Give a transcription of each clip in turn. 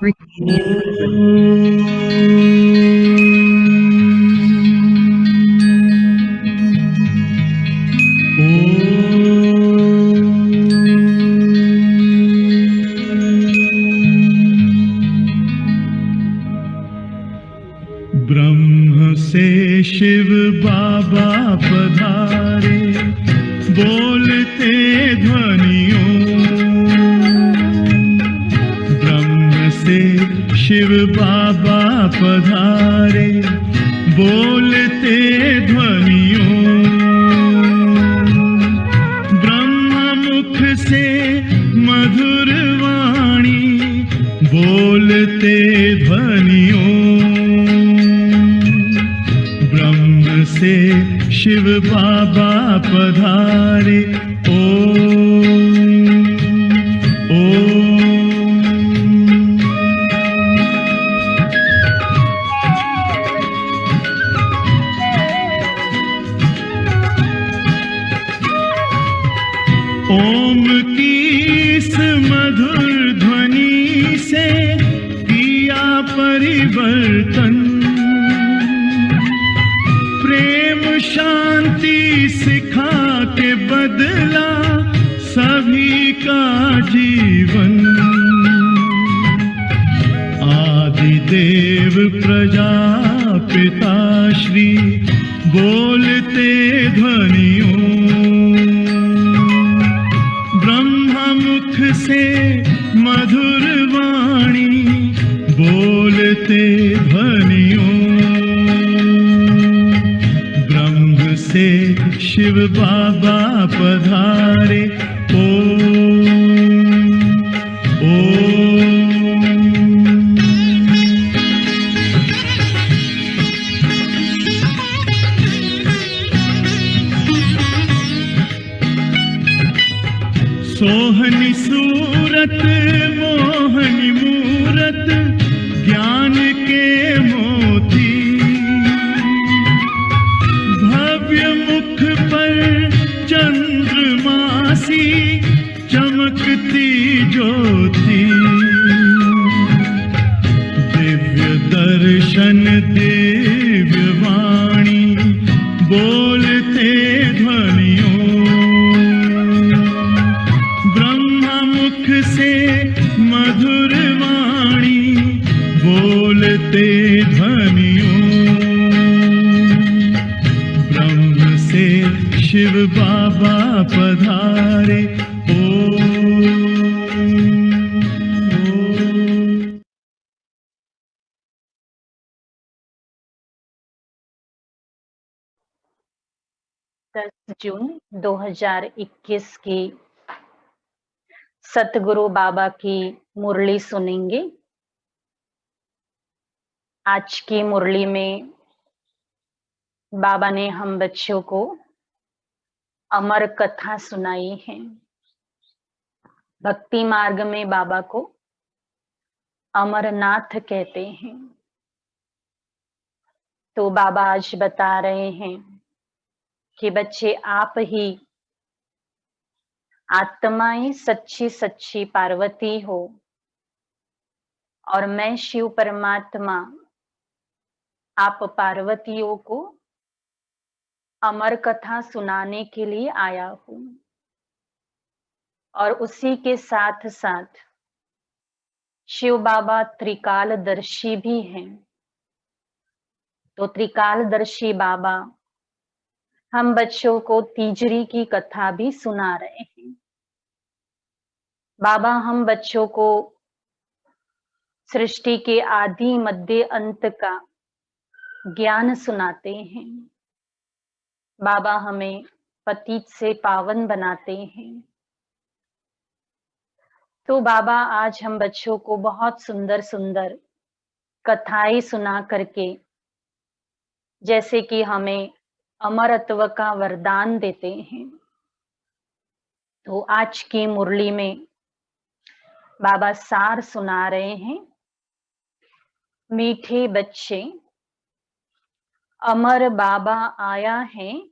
Bringing in the present. ब्रह्म से शिव बाबा पधारे, बोलते ध्वनियों। ब्रह्म से शिव बाबा पधारे, बोलते ध्वनियों। ब्रह्म मुख से मधुर वाणी, बोलते ध्वनियों। ब्रह्म से शिव बाबा पधारे, ओम ओम। ओम की इस मधुर ध्वनि से किया परिवर्तन। प्रेम शांति सिखा के बदला सभी का जीवन। आदि देव प्रजापिता श्री, बोलते ध्वनियों। ब्रह्म मुख से मधुर वाणी, बोलते ध्वनियों। ब्रह्म से शिव बाबा पधारे, ओम ओम। सोहनी सूरत मोहनी मूरत, ज्ञान के मोती। भव्य मुख पर चंद्रमासी, चमकती ज्योति। दिव्य दर्शन दिव्य वाणी, बोलते ध्वनियों। मुख से मधुर वाणी, बोलते ध्वनियों। ब्रह्म से शिव बाबा पधारे, ओम ओम। 10 जून 2021 की सतगुरु बाबा की मुरली सुनेंगे। आज की मुरली में बाबा ने हम बच्चों को अमर कथा सुनाई है। भक्ति मार्ग में बाबा को अमरनाथ कहते हैं। तो बाबा आज बता रहे हैं कि बच्चे, आप ही आत्माएं सच्ची सच्ची पार्वती हो और मैं शिव परमात्मा आप पार्वतियों को अमर कथा सुनाने के लिए आया हूं। और उसी के साथ साथ शिव बाबा त्रिकालदर्शी भी हैं। तो त्रिकालदर्शी बाबा हम बच्चों को तीजरी की कथा भी सुना रहे हैं। बाबा हम बच्चों को सृष्टि के आदि मध्य अंत का ज्ञान सुनाते हैं। बाबा हमें पतित से पावन बनाते हैं। तो बाबा आज हम बच्चों को बहुत सुंदर सुंदर कथाएं सुना करके जैसे कि हमें अमरत्व का वरदान देते हैं। तो आज की मुरली में बाबा सार सुना रहे हैं। मीठे बच्चे, अमर बाबा आया है,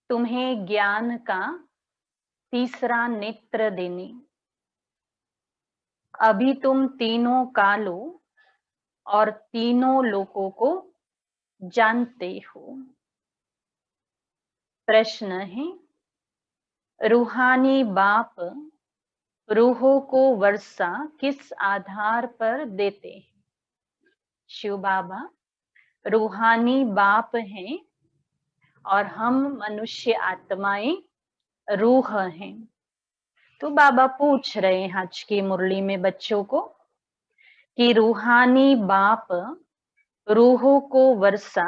तुम्हें ज्ञान का तीसरा नेत्र देने। अभी तुम तीनों कालों और तीनों लोकों को जानते हो। प्रश्न है, रूहानी बाप रूहों को वर्षा किस आधार पर देते हैं? शिव बाबा रूहानी बाप हैं और हम मनुष्य आत्माएं रूह हैं। तो बाबा पूछ रहे हैं आज की मुरली में बच्चों को कि रूहानी बाप रूहों को वर्षा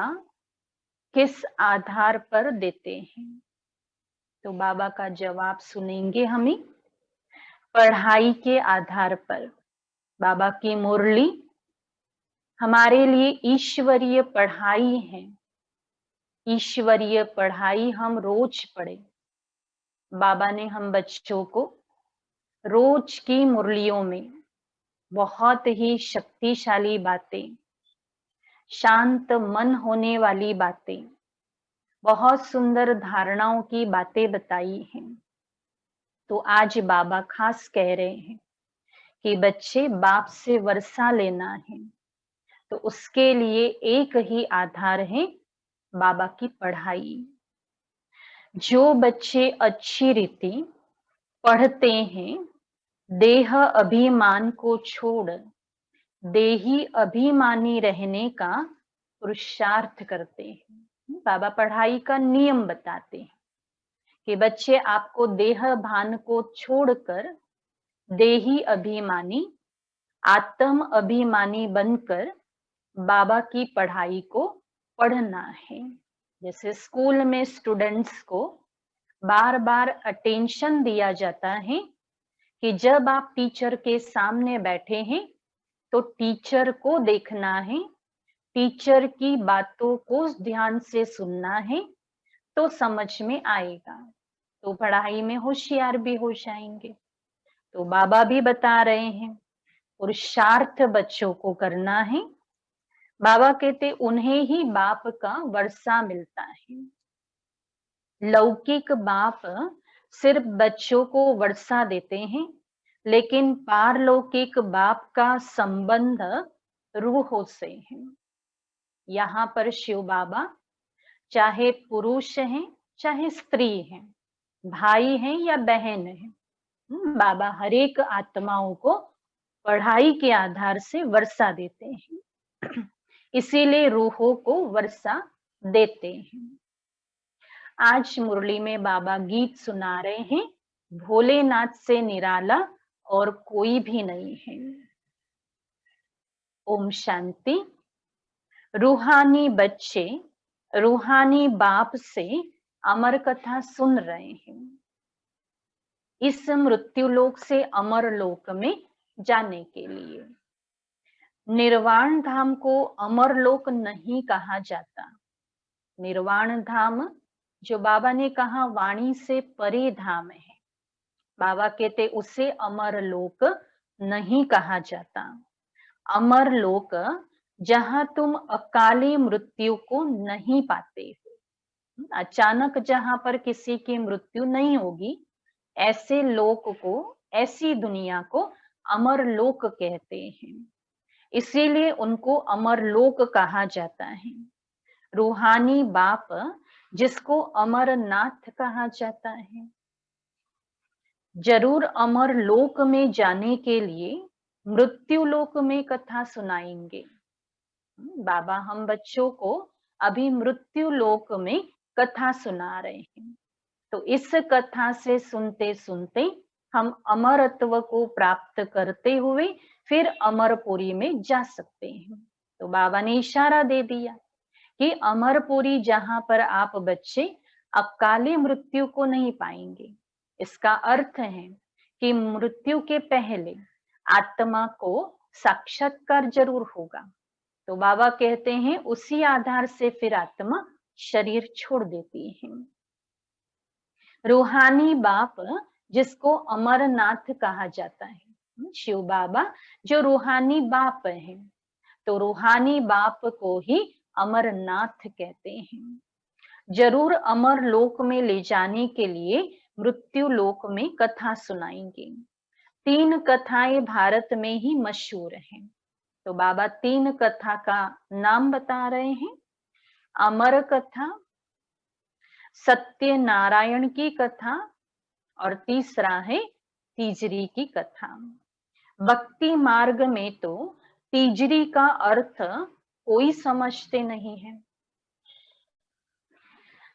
किस आधार पर देते हैं? तो बाबा का जवाब सुनेंगे हमें। पढ़ाई के आधार पर। बाबा की मुरली हमारे लिए ईश्वरीय पढ़ाई है। ईश्वरीय पढ़ाई हम रोज पढ़े। बाबा ने हम बच्चों को रोज की मुरलियों में बहुत ही शक्तिशाली बातें, शांत मन होने वाली बातें, बहुत सुंदर धारणाओं की बातें बताई हैं। तो आज बाबा खास कह रहे हैं कि बच्चे बाप से वर्षा लेना है, तो उसके लिए एक ही आधार है, बाबा की पढ़ाई। जो बच्चे अच्छी रीति पढ़ते हैं, देह अभिमान को छोड़ देही अभिमानी रहने का पुरुषार्थ करते हैं। बाबा पढ़ाई का नियम बताते हैं कि बच्चे आपको देह भान को छोड़कर देही अभिमानी, आत्म अभिमानी बनकर बाबा की पढ़ाई को पढ़ना है। जैसे स्कूल में स्टूडेंट्स को बार बार अटेंशन दिया जाता है कि जब आप टीचर के सामने बैठे हैं तो टीचर को देखना है, टीचर की बातों को ध्यान से सुनना है, तो समझ में आएगा, तो पढ़ाई में होशियार भी हो जाएंगे। तो बाबा भी बता रहे हैं पुरुषार्थ बच्चों को करना है। बाबा कहते उन्हें ही बाप का वर्षा मिलता है। लौकिक बाप सिर्फ बच्चों को वर्षा देते हैं, लेकिन पारलौकिक बाप का संबंध रूहों से है। यहाँ पर शिव बाबा चाहे पुरुष हैं चाहे स्त्री हैं, भाई हैं या बहन हैं, बाबा हर एक आत्माओं को पढ़ाई के आधार से वर्षा देते हैं। इसीलिए रूहों को वर्षा देते हैं। आज मुरली में बाबा गीत सुना रहे हैं, भोलेनाथ से निराला और कोई भी नहीं है। ओम शांति। रूहानी बच्चे रूहानी बाप से अमर कथा सुन रहे हैं। इस मृत्यु लोक से अमर लोक में जाने के लिए। निर्वाण धाम को अमर लोक नहीं कहा जाता। निर्वाण धाम जो बाबा ने कहा वाणी से परे धाम है, बाबा कहते उसे अमर लोक नहीं कहा जाता। अमर लोक जहां तुम अकाली मृत्यु को नहीं पाते हो, अचानक जहां पर किसी की मृत्यु नहीं होगी, ऐसे लोक को, ऐसी दुनिया को अमर लोक कहते हैं। इसीलिए उनको अमर लोक कहा जाता है। रूहानी बाप जिसको अमरनाथ कहा जाता है, जरूर अमर लोक में जाने के लिए मृत्यु लोक में कथा सुनाएंगे। बाबा हम बच्चों को अभी मृत्यु लोक में कथा सुना रहे हैं। तो इस कथा से सुनते सुनते हम अमरत्व को प्राप्त करते हुए फिर अमरपुरी में जा सकते हैं। तो बाबा ने इशारा दे दिया कि अमरपुरी जहां पर आप बच्चे अकाली मृत्यु को नहीं पाएंगे। इसका अर्थ है कि मृत्यु के पहले आत्मा को साक्षात्कार जरूर होगा। तो बाबा कहते हैं उसी आधार से फिर आत्मा शरीर छोड़ देती है। रूहानी बाप जिसको अमरनाथ कहा जाता है, शिव बाबा जो रूहानी बाप है, तो रूहानी बाप को ही अमरनाथ कहते हैं। जरूर अमर लोक में ले जाने के लिए मृत्यु लोक में कथा सुनाएंगे। 3 कथाएं भारत में ही मशहूर हैं। तो बाबा 3 कथा का नाम बता रहे हैं। अमर कथा, सत्यनारायण की कथा और तीसरा है तीजरी की कथा। भक्ति मार्ग में तो तीजरी का अर्थ कोई समझते नहीं है।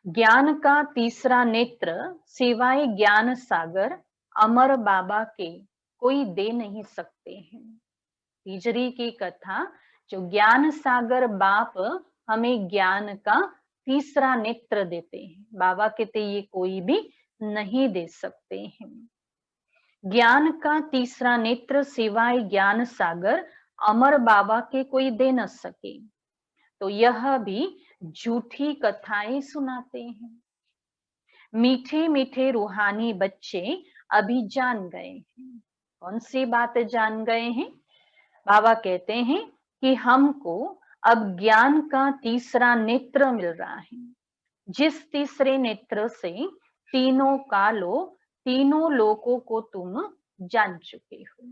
ज्ञान का तीसरा नेत्र सिवाय ज्ञान सागर अमर बाबा के कोई दे नहीं सकते हैं। तीजरी की कथा जो ज्ञान सागर बाप हमें ज्ञान का तीसरा नेत्र देते हैं, बाबा कहते ये कोई भी नहीं दे सकते हैं। ज्ञान का तीसरा नेत्र सिवाय ज्ञान सागर अमर बाबा के कोई दे न सके, तो यह भी झूठी कथाएं सुनाते हैं। मीठे मीठे रूहानी बच्चे अभी जान गए हैं। कौन सी बात जान गए हैं? बाबा कहते हैं कि हमको अब ज्ञान का तीसरा नेत्र मिल रहा है, जिस तीसरे नेत्र से तीनों कालों तीनों लोकों को तुम जान चुके हो।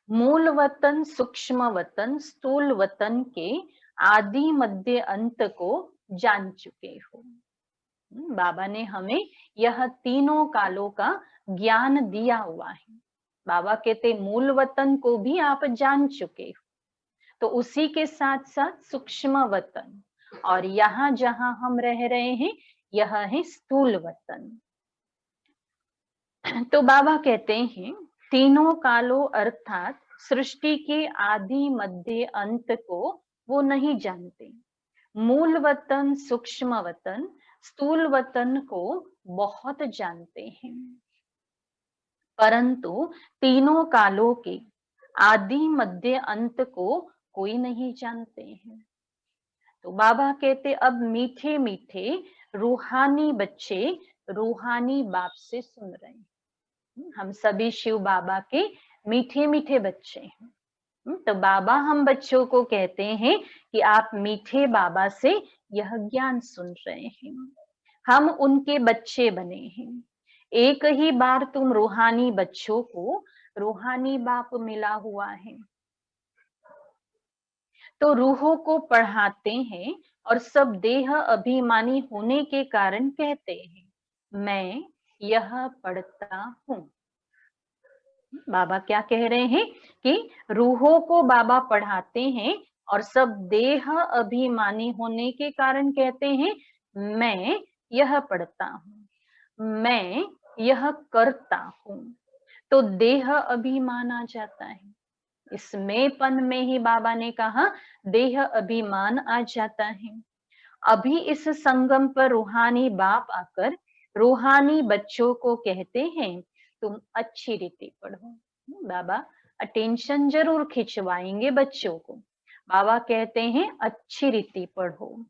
मूल वतन, सूक्ष्म वतन, स्थूल वतन के आदि मध्य अंत को जान चुके हो। बाबा ने हमें यह तीनों कालों का ज्ञान दिया हुआ है। बाबा कहते मूल वतन को भी आप जान चुके हो, तो उसी के साथ साथ सूक्ष्म वतन और यहाँ जहां हम रह रहे हैं यह है स्थूल वतन। तो बाबा कहते हैं तीनों कालों अर्थात सृष्टि के आदि मध्य अंत को वो नहीं जानते। मूल वतन, सूक्ष्म वतन, स्थूल वतन को बहुत जानते हैं, परंतु तीनों कालों के आदि मध्य अंत को कोई नहीं जानते हैं। तो बाबा कहते अब मीठे मीठे रूहानी बच्चे रूहानी बाप से सुन रहे हैं। हम सभी शिव बाबा के मीठे मीठे बच्चे हैं। तो बाबा हम बच्चों को कहते हैं कि आप मीठे बाबा से यह ज्ञान सुन रहे हैं, हम उनके बच्चे बने हैं। एक ही बार तुम रूहानी बच्चों को रूहानी बाप मिला हुआ है, तो रूहों को पढ़ाते हैं और सब देह अभिमानी होने के कारण कहते हैं मैं यह पढ़ता हूं। बाबा क्या कह रहे हैं कि रूहों को बाबा पढ़ाते हैं और सब देह अभिमानी होने के कारण कहते हैं मैं यह पढ़ता हूं, मैं यह करता हूं। तो देह अभिमान आ जाता है। इस मेंपन में ही बाबा ने कहा देह अभिमान आ जाता है। अभी इस संगम पर रूहानी बाप आकर रूहानी बच्चों को कहते हैं तुम अच्छी रीति पढ़ो। बाबा अटेंशन जरूर खिंचवाएंगे बच्चों को। बाबा कहते हैं अच्छी रीति पढ़ो।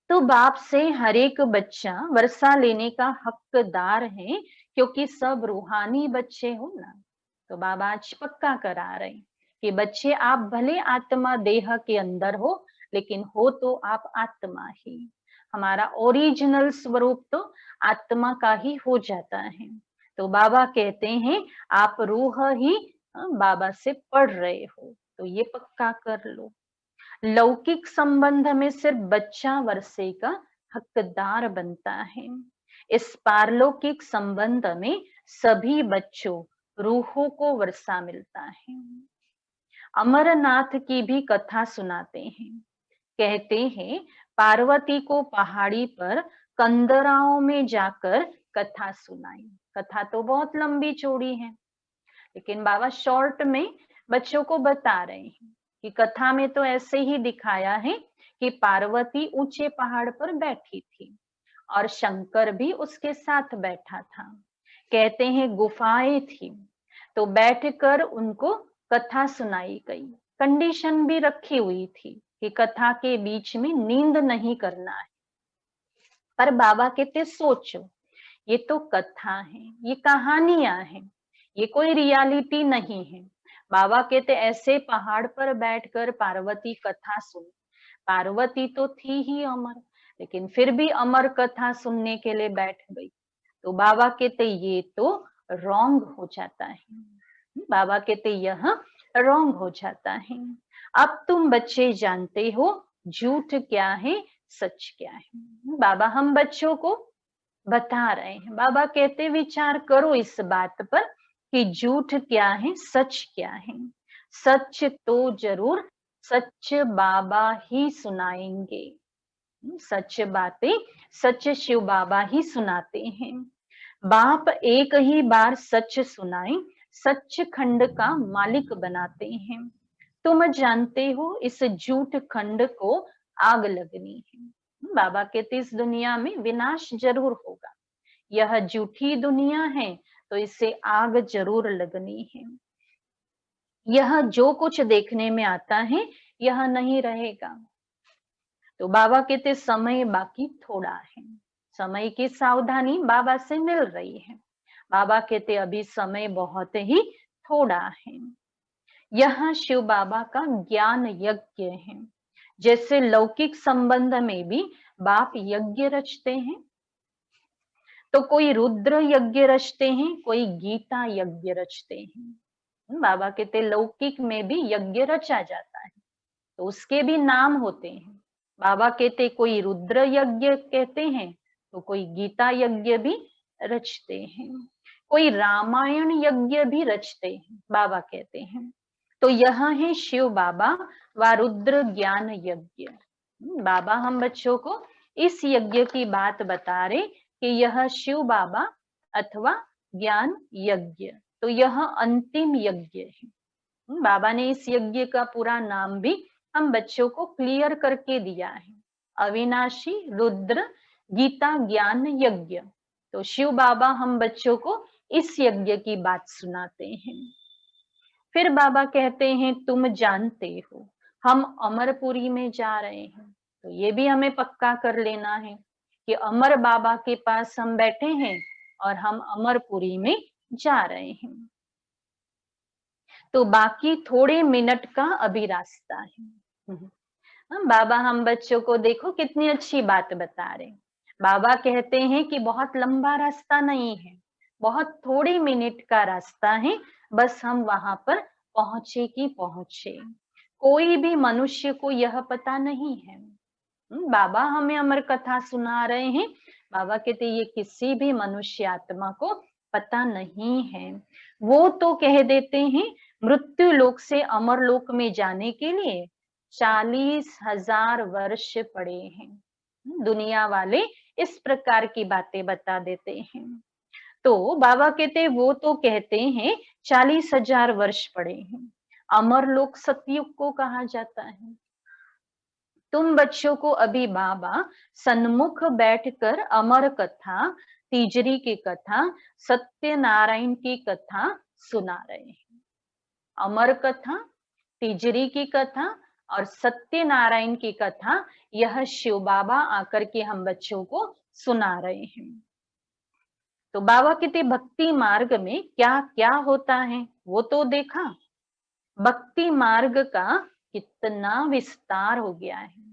तो बाप से हर एक बच्चा वर्षा लेने का हकदार है, क्योंकि सब रूहानी बच्चे हो ना। तो बाबा आज पक्का करा रहे हैं कि बच्चे आप भले आत्मा देह के अंदर हो, लेकिन हो तो आप आत्मा ही। हमारा ओरिजिनल स्वरूप तो आत्मा का ही हो जाता है। तो बाबा कहते हैं आप रूह ही बाबा से पढ़ रहे हो, तो ये पक्का कर लो। लौकिक संबंध में सिर्फ बच्चा वर्षे का हकदार बनता है। इस पारलौकिक संबंध में सभी बच्चों रूहों को वर्षा मिलता है। अमरनाथ की भी कथा सुनाते हैं। कहते हैं पार्वती को पहाड़ी पर कंदराओं में जाकर कथा सुनाई। कथा तो बहुत लंबी चौड़ी है, लेकिन बाबा शॉर्ट में बच्चों को बता रहे हैं कि कथा में तो ऐसे ही दिखाया है कि पार्वती ऊंचे पहाड़ पर बैठी थी और शंकर भी उसके साथ बैठा था। कहते हैं गुफाएं थी, तो बैठकर उनको कथा सुनाई गई। कंडीशन भी रखी हुई थी कि कथा के बीच में नींद नहीं करना है। पर बाबा कहते सोचो, ये तो कथा है, ये कहानियां हैं, ये कोई रियलिटी नहीं है। बाबा कहते ऐसे पहाड़ पर बैठकर पार्वती कथा सुन। पार्वती तो थी ही अमर, लेकिन फिर भी अमर कथा सुनने के लिए बैठ गई। तो बाबा कहते ये तो रॉन्ग हो जाता है। बाबा कहते यह रॉन्ग हो जाता है। अब तुम बच्चे जानते हो झूठ क्या है, सच क्या है। बाबा हम बच्चों को बता रहे हैं। बाबा कहते विचार करो इस बात पर कि झूठ क्या है, सच क्या है। सच तो जरूर सच बाबा ही सुनाएंगे। सच बातें सच शिव बाबा ही सुनाते हैं। बाप एक ही बार सच सुनाए सच खंड का मालिक बनाते हैं। तुम जानते हो इस झूठ खंड को आग लगनी है। बाबा कहते इस दुनिया में विनाश जरूर होगा। यह झूठी दुनिया है तो इसे आग जरूर लगनी है। यह जो कुछ देखने में आता है यह नहीं रहेगा। तो बाबा कहते समय बाकी थोड़ा है। समय की सावधानी बाबा से मिल रही है। बाबा कहते अभी समय बहुत ही थोड़ा है। यह शिव बाबा का ज्ञान यज्ञ है। जैसे लौकिक संबंध में भी बाप यज्ञ रचते हैं, तो कोई रुद्र यज्ञ रचते हैं, कोई गीता यज्ञ रचते हैं। बाबा कहते लौकिक में भी यज्ञ रचा जाता है तो उसके भी नाम होते हैं। बाबा कहते कोई रुद्र यज्ञ कहते हैं तो कोई गीता यज्ञ भी रचते हैं, कोई रामायण यज्ञ भी रचते हैं। बाबा कहते हैं तो यह है शिव बाबा व रुद्र ज्ञान यज्ञ। बाबा हम बच्चों को इस यज्ञ की बात बता रहे कि यह शिव बाबा अथवा ज्ञान यज्ञ, तो यह अंतिम यज्ञ है। बाबा ने इस यज्ञ का पूरा नाम भी हम बच्चों को क्लियर करके दिया है, अविनाशी रुद्र गीता ज्ञान यज्ञ। तो शिव बाबा हम बच्चों को इस यज्ञ की बात सुनाते हैं। फिर बाबा कहते हैं तुम जानते हो हम अमरपुरी में जा रहे हैं। तो ये भी हमें पक्का कर लेना है कि अमर बाबा के पास हम बैठे हैं और हम अमरपुरी में जा रहे हैं। तो बाकी थोड़े मिनट का अभी रास्ता है। बाबा हम बच्चों को देखो कितनी अच्छी बात बता रहे। बाबा कहते हैं कि बहुत लंबा रास्ता नहीं है, बहुत थोड़ी मिनट का रास्ता है, बस हम वहां पर पहुंचे कि पहुंचे। कोई भी मनुष्य को यह पता नहीं है। बाबा हमें अमर कथा सुना रहे हैं। बाबा कहते ये किसी भी मनुष्य आत्मा को पता नहीं है। वो तो कह देते हैं मृत्यु लोक से अमर लोक में जाने के लिए 40,000 वर्ष पड़े हैं। दुनिया वाले इस प्रकार की बातें बता देते हैं। तो बाबा कहते वो तो कहते हैं 40,000 वर्ष पड़े हैं। अमर लोक सतयुग को कहा जाता है। तुम बच्चों को अभी बाबा सन्मुख बैठकर अमर कथा, तीजरी की कथा, सत्यनारायण की कथा सुना रहे हैं। अमर कथा, तीजरी की कथा और सत्यनारायण की कथा यह शिव बाबा आकर के हम बच्चों को सुना रहे हैं। तो बाबा कहते भक्ति मार्ग में क्या क्या होता है वो तो देखा। भक्ति मार्ग का कितना विस्तार हो गया है।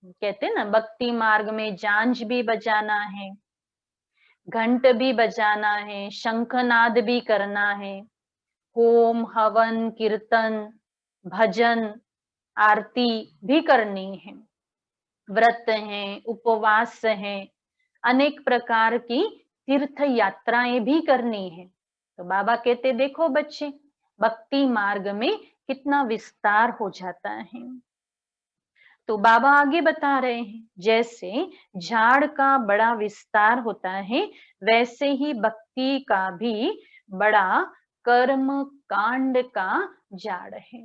कहते हैं ना भक्ति मार्ग में झांझ भी बजाना है, घंट भी बजाना है, शंखनाद भी करना है, होम हवन कीर्तन भजन आरती भी करनी है, व्रत है, उपवास है, अनेक प्रकार की तीर्थ यात्राएं भी करनी है। तो बाबा कहते देखो बच्चे भक्ति मार्ग में कितना विस्तार हो जाता है। तो बाबा आगे बता रहे हैं जैसे झाड़ का बड़ा विस्तार होता है वैसे ही भक्ति का भी बड़ा कर्म कांड का झाड़ है।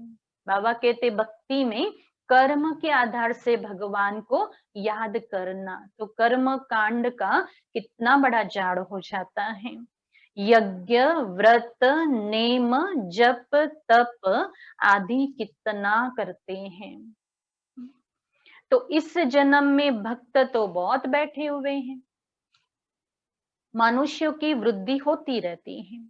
बाबा कहते भक्ति में कर्म के आधार से भगवान को याद करना, तो कर्म कांड का कितना बड़ा झाड़ हो जाता है। यज्ञ व्रत नेम जप तप आदि कितना करते हैं। तो इस जन्म में भक्त तो बहुत बैठे हुए हैं, मनुष्यों की वृद्धि होती रहती है।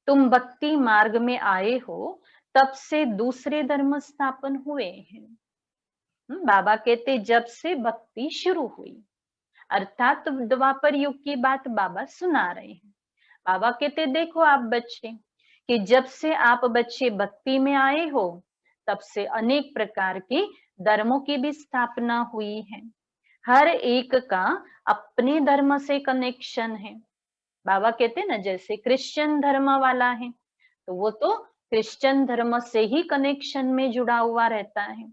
तुम भक्ति मार्ग में आए हो तब से दूसरे धर्म स्थापन हुए हैं। बाबा कहते जब से भक्ति शुरू हुई, अर्थात द्वापर युग की बात बाबा सुना रहे हैं। बाबा कहते देखो आप बच्चे, कि जब से आप बच्चे भक्ति में आए हो, तब से अनेक प्रकार के धर्मों की भी स्थापना हुई है। हर एक का अपने धर्म से कनेक्शन है। बाबा कहते हैं ना, जैसे क्रिश्चियन धर्म वाला है तो वो तो क्रिश्चियन धर्म से ही कनेक्शन में जुड़ा हुआ रहता है।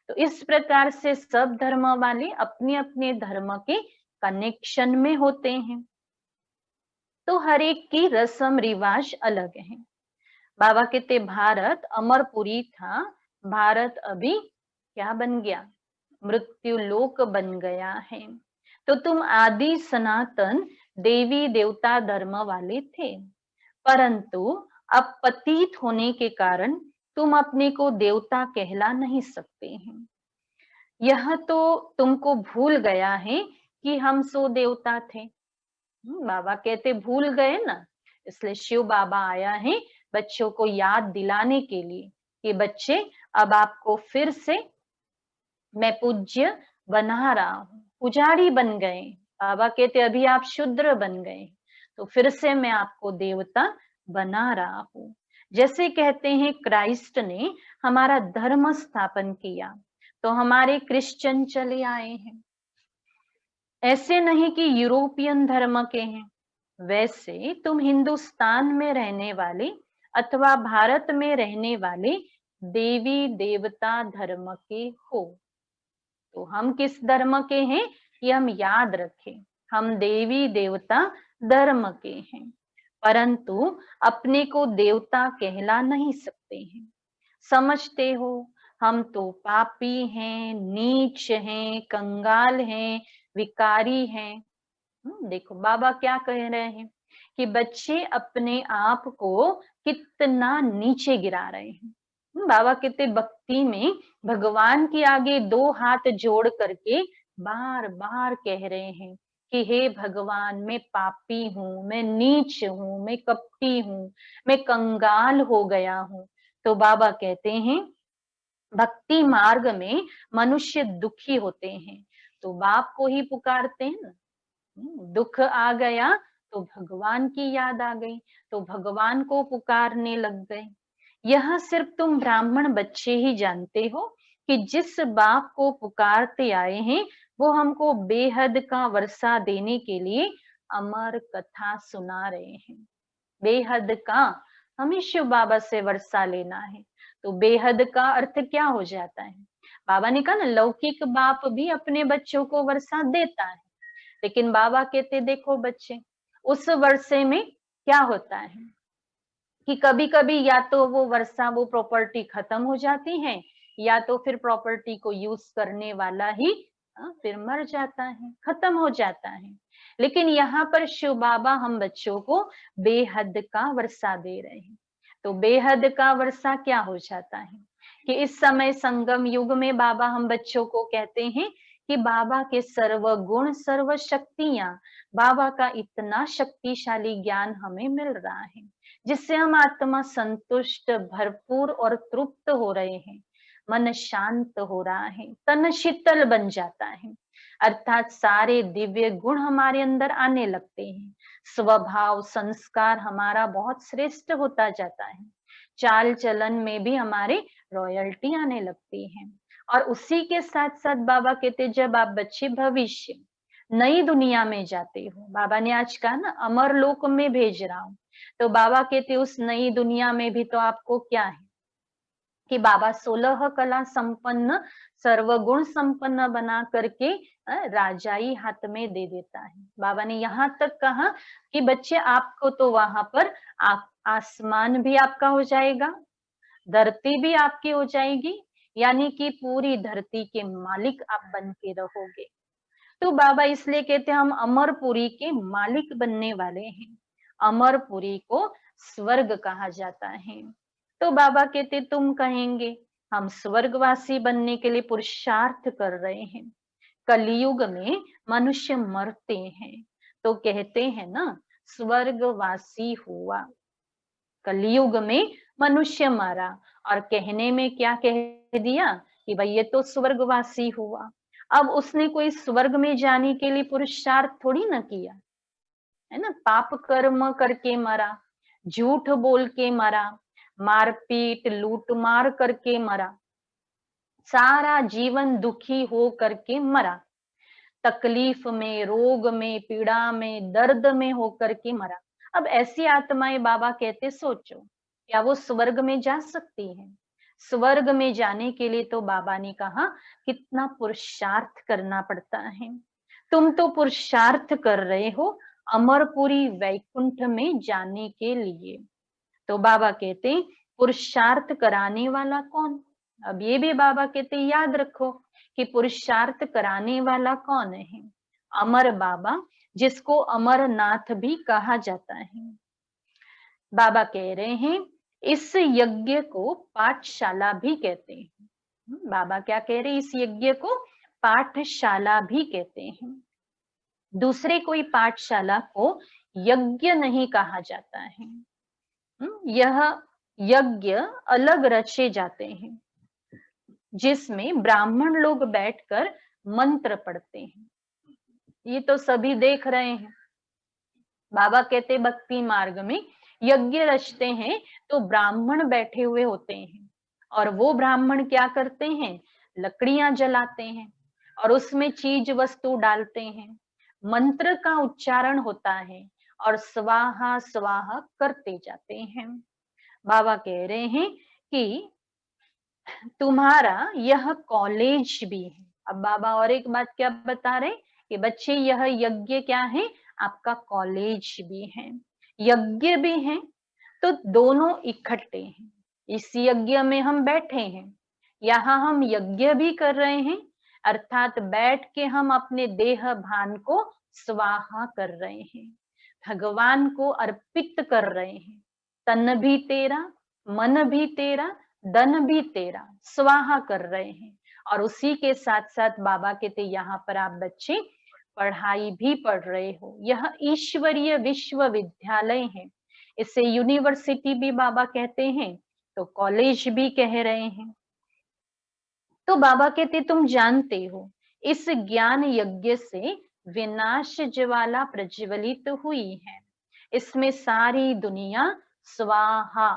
तो इस प्रकार से सब धर्म वाले अपने अपने धर्म के कनेक्शन में होते हैं। तो हर एक की रस्म रिवाज अलग है। बाबा कहते भारत अमरपुरी था, भारत अभी क्या बन गया, मृत्यु लोक बन गया है। तो तुम आदि सनातन देवी देवता धर्म वाले थे, परंतु अब पतित होने के कारण तुम अपने को देवता कहला नहीं सकते हैं। यह तो तुमको भूल गया है कि हम सो देवता थे। बाबा कहते भूल गए ना, इसलिए शिव बाबा आया है बच्चों को याद दिलाने के लिए कि बच्चे अब आपको फिर से मैं पूज्य बना रहा हूँ, पुजारी बन गए। बाबा कहते अभी आप शूद्र बन गए, तो फिर से मैं आपको देवता बना रहा हूँ। जैसे कहते हैं क्राइस्ट ने हमारा धर्म स्थापन किया, तो हमारे क्रिश्चियन चले आए हैं। ऐसे नहीं कि यूरोपियन धर्म के हैं, वैसे तुम हिंदुस्तान में रहने वाले अथवा भारत में रहने वाले देवी देवता धर्म के हो। तो हम किस धर्म के हैं ये हम याद रखें, हम देवी देवता धर्म के हैं, परंतु अपने को देवता कहला नहीं सकते हैं। समझते हो हम तो पापी हैं, नीच हैं, कंगाल हैं, विकारी हैं। देखो बाबा क्या कह रहे हैं कि बच्चे अपने आप को कितना नीचे गिरा रहे हैं। बाबा कहते भक्ति में भगवान के आगे दो हाथ जोड़ करके बार बार कह रहे हैं कि हे भगवान, मैं पापी हूँ, मैं नीच हूँ, मैं कपटी हूँ, मैं कंगाल हो गया हूँ। तो बाबा कहते हैं भक्ति मार्ग में मनुष्य दुखी होते हैं तो बाप को ही पुकारते हैं ना। दुख आ गया तो भगवान की याद आ गई, तो भगवान को पुकारने लग गए। यह सिर्फ तुम ब्राह्मण बच्चे ही जानते हो कि जिस बाप को पुकारते आए हैं वो हमको बेहद का वर्षा देने के लिए अमर कथा सुना रहे हैं। बेहद का, हमें शिव बाबा से वर्षा लेना है। तो बेहद का अर्थ क्या हो जाता है, बाबा ने कहा ना लौकिक बाप भी अपने बच्चों को वर्षा देता है, लेकिन बाबा कहते देखो बच्चे, उस वर्षे में क्या होता है कि कभी कभी या तो वो वर्षा, वो प्रॉपर्टी खत्म हो जाती है, या तो फिर प्रॉपर्टी को यूज करने वाला ही फिर मर जाता है, खत्म हो जाता है। लेकिन यहाँ पर शिव बाबा हम बच्चों को बेहद का वर्षा दे रहे हैं। तो बेहद का वर्षा क्या हो जाता है कि इस समय संगम युग में बाबा हम बच्चों को कहते हैं कि बाबा के सर्व गुण सर्व शक्तियां, बाबा का इतना शक्तिशाली ज्ञान हमें मिल रहा है जिससे हम आत्मा संतुष्ट, भरपूर और तृप्त हो रहे हैं। मन शांत हो रहा है, तन शीतल बन जाता है, अर्थात सारे दिव्य गुण हमारे अंदर आने लगते हैं। स्वभाव संस्कार हमारा बहुत श्रेष्ठ होता जाता है, चाल चलन में भी हमारे रॉयल्टी आने लगती है। और उसी के साथ साथ बाबा कहते जब आप बच्चे भविष्य नई दुनिया में जाते हो, बाबा ने आज कहा ना अमर लोक में भेज रहा हूं, तो बाबा कहते उस नई दुनिया में भी तो आपको क्या है कि बाबा 16 कला संपन्न सर्वगुण संपन्न बना करके राजाई हाथ में दे देता है। बाबा ने यहाँ तक कहा कि बच्चे आपको तो वहां पर आसमान भी आपका हो जाएगा, धरती भी आपकी हो जाएगी, यानी कि पूरी धरती के मालिक आप बन के रहोगे। तो बाबा इसलिए कहते हैं हम अमरपुरी के मालिक बनने वाले हैं। अमरपुरी को स्वर्ग कहा जाता है। तो बाबा कहते तुम कहेंगे हम स्वर्गवासी बनने के लिए पुरुषार्थ कर रहे हैं। कलयुग में मनुष्य मरते हैं तो कहते हैं ना स्वर्गवासी हुआ। कलयुग में मनुष्य मरा और कहने में क्या कह दिया कि भाई ये तो स्वर्गवासी हुआ। अब उसने कोई स्वर्ग में जाने के लिए पुरुषार्थ थोड़ी ना किया, है ना, पाप कर्म करके मरा, झूठ बोल के मरा, मारपीट लूट मार करके मरा, सारा जीवन दुखी हो करके मरा, तकलीफ में, रोग में, पीड़ा में, दर्द में होकर के मरा। अब ऐसी आत्माएं बाबा कहते सोचो, क्या वो स्वर्ग में जा सकती है? स्वर्ग में जाने के लिए तो बाबा ने कहा कितना पुरुषार्थ करना पड़ता है। तुम तो पुरुषार्थ कर रहे हो अमरपुरी वैकुंठ में जाने के लिए। तो बाबा कहते पुरुषार्थ कराने वाला कौन? अब ये भी बाबा कहते याद रखो कि पुरुषार्थ कराने वाला कौन है? अमर बाबा, जिसको अमरनाथ भी कहा जाता है। बाबा कह रहे हैं इस यज्ञ को पाठशाला भी कहते हैं। बाबा क्या कह रहे हैं? इस यज्ञ को पाठशाला भी कहते हैं। दूसरे कोई पाठशाला को यज्ञ नहीं कहा जाता है। यह यज्ञ अलग रचे जाते हैं, जिसमें ब्राह्मण लोग बैठकर मंत्र पढ़ते हैं। ये तो सभी देख रहे हैं। बाबा कहते भक्ति मार्ग में यज्ञ रचते हैं तो ब्राह्मण बैठे हुए होते हैं, और वो ब्राह्मण क्या करते हैं? लकड़ियां जलाते हैं और उसमें चीज वस्तु डालते हैं, मंत्र का उच्चारण होता है और स्वाहा स्वाहा करते जाते हैं। बाबा कह रहे हैं कि तुम्हारा यह कॉलेज भी है। अब बाबा और एक बात क्या बता रहे कि बच्चे यह यज्ञ क्या है? आपका कॉलेज भी है, यज्ञ भी है, तो दोनों इकट्ठे हैं। इस यज्ञ में हम बैठे हैं, यहाँ हम यज्ञ भी कर रहे हैं, अर्थात बैठ के हम अपने देह भान को स्वाहा कर रहे हैं, भगवान को अर्पित कर रहे हैं। तन भी तेरा, मन भी तेरा, धन भी तेरा, स्वाहा कर रहे हैं। और उसी के साथ साथ बाबा कहते यहाँ पर आप बच्चे पढ़ाई भी पढ़ रहे हो। यह ईश्वरीय विश्वविद्यालय है, इसे यूनिवर्सिटी भी बाबा कहते हैं, तो कॉलेज भी कह रहे हैं। तो बाबा कहते तुम जानते हो इस ज्ञान यज्ञ से विनाश ज्वाला प्रज्वलित हुई है, इसमें सारी दुनिया स्वाहा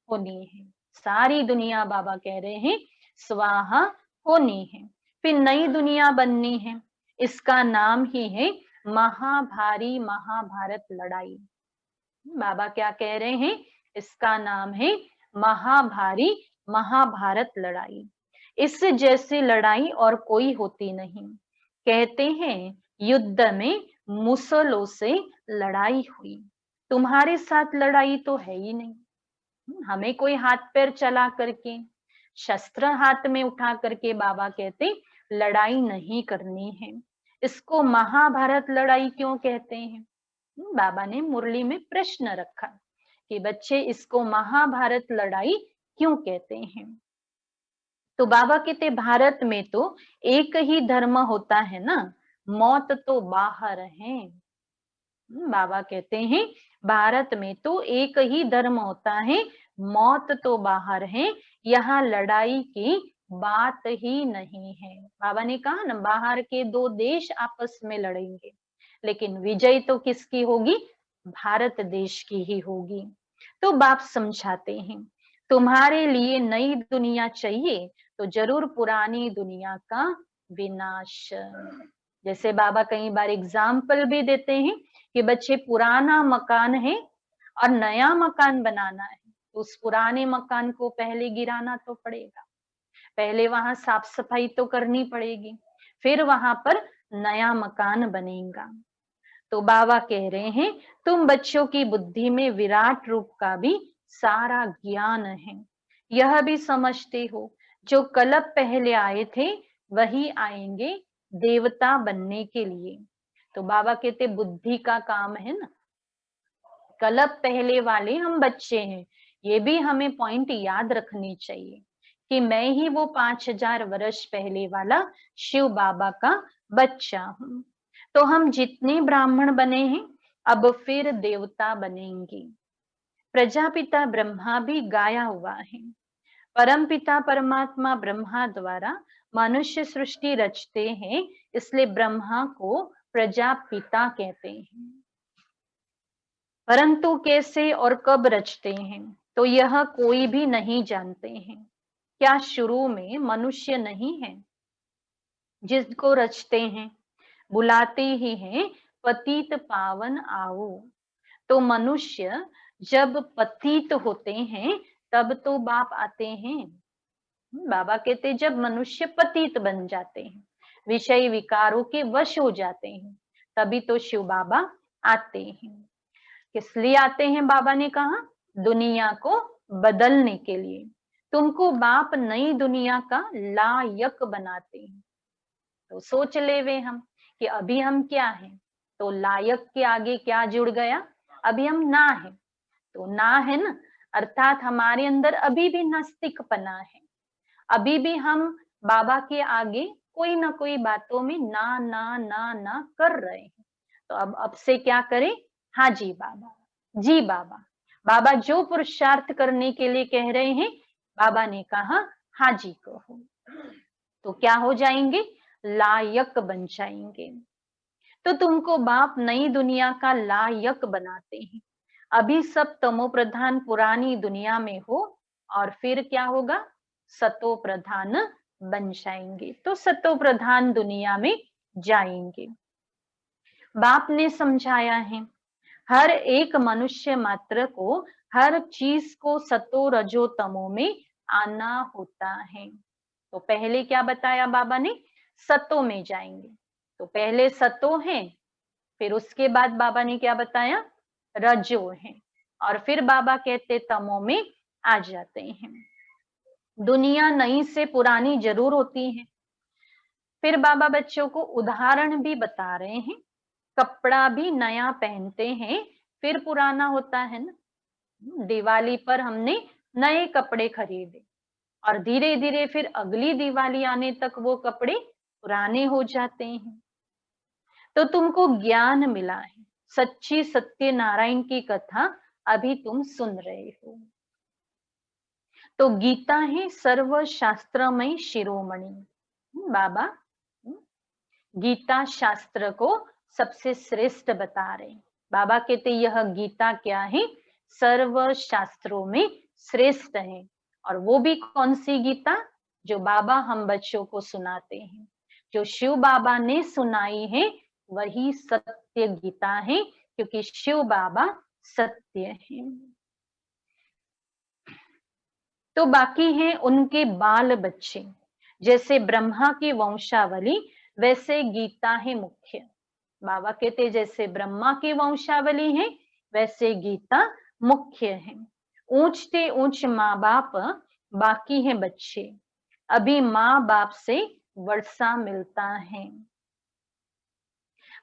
होनी है। सारी दुनिया बाबा कह रहे हैं स्वाहा होनी है, फिर नई दुनिया बननी है। इसका नाम ही है महाभारी महाभारत लड़ाई। बाबा क्या कह रहे हैं? इसका नाम है महाभारी महाभारत लड़ाई। इस जैसी लड़ाई और कोई होती नहीं। कहते हैं युद्ध में मुसलों से लड़ाई हुई, तुम्हारे साथ लड़ाई तो है ही नहीं। हमें कोई हाथ पैर चला करके, शस्त्र हाथ में उठा करके बाबा कहते लड़ाई नहीं करनी है। इसको महाभारत लड़ाई क्यों कहते हैं? बाबा ने मुरली में प्रश्न रखा कि बच्चे इसको महाभारत लड़ाई क्यों कहते हैं? तो बाबा कहते भारत में तो एक ही धर्म होता है ना, मौत तो बाहर है। बाबा कहते हैं भारत में तो एक ही धर्म होता है, मौत तो बाहर है, यहाँ लड़ाई की बात ही नहीं है। बाबा ने कहा ना बाहर के दो देश आपस में लड़ेंगे, लेकिन विजय तो किसकी होगी? भारत देश की ही होगी। तो बाप समझाते हैं तुम्हारे लिए नई दुनिया चाहिए तो जरूर पुरानी दुनिया का विनाश। जैसे बाबा कई बार एग्जाम्पल भी देते हैं कि बच्चे पुराना मकान है और नया मकान बनाना है, तो उस पुराने मकान को पहले गिराना तो पड़ेगा, पहले वहां साफ सफाई तो करनी पड़ेगी, फिर वहां पर नया मकान बनेगा। तो बाबा कह रहे हैं तुम बच्चों की बुद्धि में विराट रूप का भी सारा ज्ञान है, यह भी समझते हो जो कल्प पहले आए थे वही आएंगे देवता बनने के लिए। तो बाबा कहते बुद्धि का काम है ना, कल्प पहले वाले हम बच्चे हैं, ये भी हमें पॉइंट याद रखनी चाहिए कि मैं ही वो 5000 वर्ष पहले वाला शिव बाबा का बच्चा हूँ। तो हम जितने ब्राह्मण बने हैं अब फिर देवता बनेंगे। प्रजापिता ब्रह्मा भी गाया हुआ है, परम पिता परमात्मा ब्रह्मा द्वारा मनुष्य सृष्टि रचते हैं, इसलिए ब्रह्मा को प्रजापिता कहते हैं। परंतु कैसे और कब रचते हैं तो यह कोई भी नहीं जानते हैं। क्या शुरू में मनुष्य नहीं है जिसको रचते हैं, बुलाते ही हैं पतित पावन आओ। तो मनुष्य जब पतित होते हैं तब तो बाप आते हैं। बाबा कहते जब मनुष्य पतित बन जाते हैं, विषय विकारों के वश हो जाते हैं, तभी तो शिव बाबा आते हैं। किस लिए आते हैं बाबा ने कहा, दुनिया को बदलने के लिए। तुमको बाप नई दुनिया का लायक बनाते हैं। तो सोच ले वे हम कि अभी हम क्या हैं, तो लायक के आगे क्या जुड़ गया, अभी हम ना है। तो ना है ना, अर्थात हमारे अंदर अभी भी नास्तिकपना है, अभी भी हम बाबा के आगे कोई ना कोई बातों में ना ना ना ना कर रहे हैं। तो अब से क्या करें, हाँ जी बाबा, जी बाबा। बाबा जो पुरुषार्थ करने के लिए कह रहे हैं, बाबा ने कहा हाँ जी कहो, तो क्या हो जाएंगे, लायक बन जाएंगे। तो तुमको बाप नई दुनिया का लायक बनाते हैं। अभी सब तमो प्रधान पुरानी दुनिया में हो और फिर क्या होगा, सतो प्रधान बन जाएंगे, तो सतो प्रधान दुनिया में जाएंगे। बाप ने समझाया है हर एक मनुष्य मात्र को हर चीज को सतो रजो तमो में आना होता है। तो पहले क्या बताया बाबा ने, सतो में जाएंगे। तो पहले सतो है, फिर उसके बाद बाबा ने क्या बताया, रजो है, और फिर बाबा कहते तमो में आ जाते हैं। दुनिया नई से पुरानी जरूर होती है। फिर बाबा बच्चों को उदाहरण भी बता रहे हैं, कपड़ा भी नया पहनते हैं फिर पुराना होता है ना। दिवाली पर हमने नए कपड़े खरीदे और धीरे धीरे फिर अगली दिवाली आने तक वो कपड़े पुराने हो जाते हैं। तो तुमको ज्ञान मिला है, सच्ची सत्य नारायण की कथा अभी तुम सुन रहे हो। तो गीता है सर्व शास्त्रमय शिरोमणि। बाबा गीता शास्त्र को सबसे श्रेष्ठ बता रहे। बाबा कहते यह गीता क्या है, सर्व शास्त्रों में श्रेष्ठ है। और वो भी कौन सी गीता, जो बाबा हम बच्चों को सुनाते हैं, जो शिव बाबा ने सुनाई है वही सत्य गीता है, क्योंकि शिव बाबा सत्य है। तो बाकी हैं उनके बाल बच्चे, जैसे ब्रह्मा की वंशावली वैसे गीता है मुख्य। बाबा कहते जैसे ब्रह्मा की वंशावली है वैसे गीता मुख्य है। ऊंचते ऊंच माँ बाप बाकी हैं बच्चे, अभी माँ बाप से वर्षा मिलता है।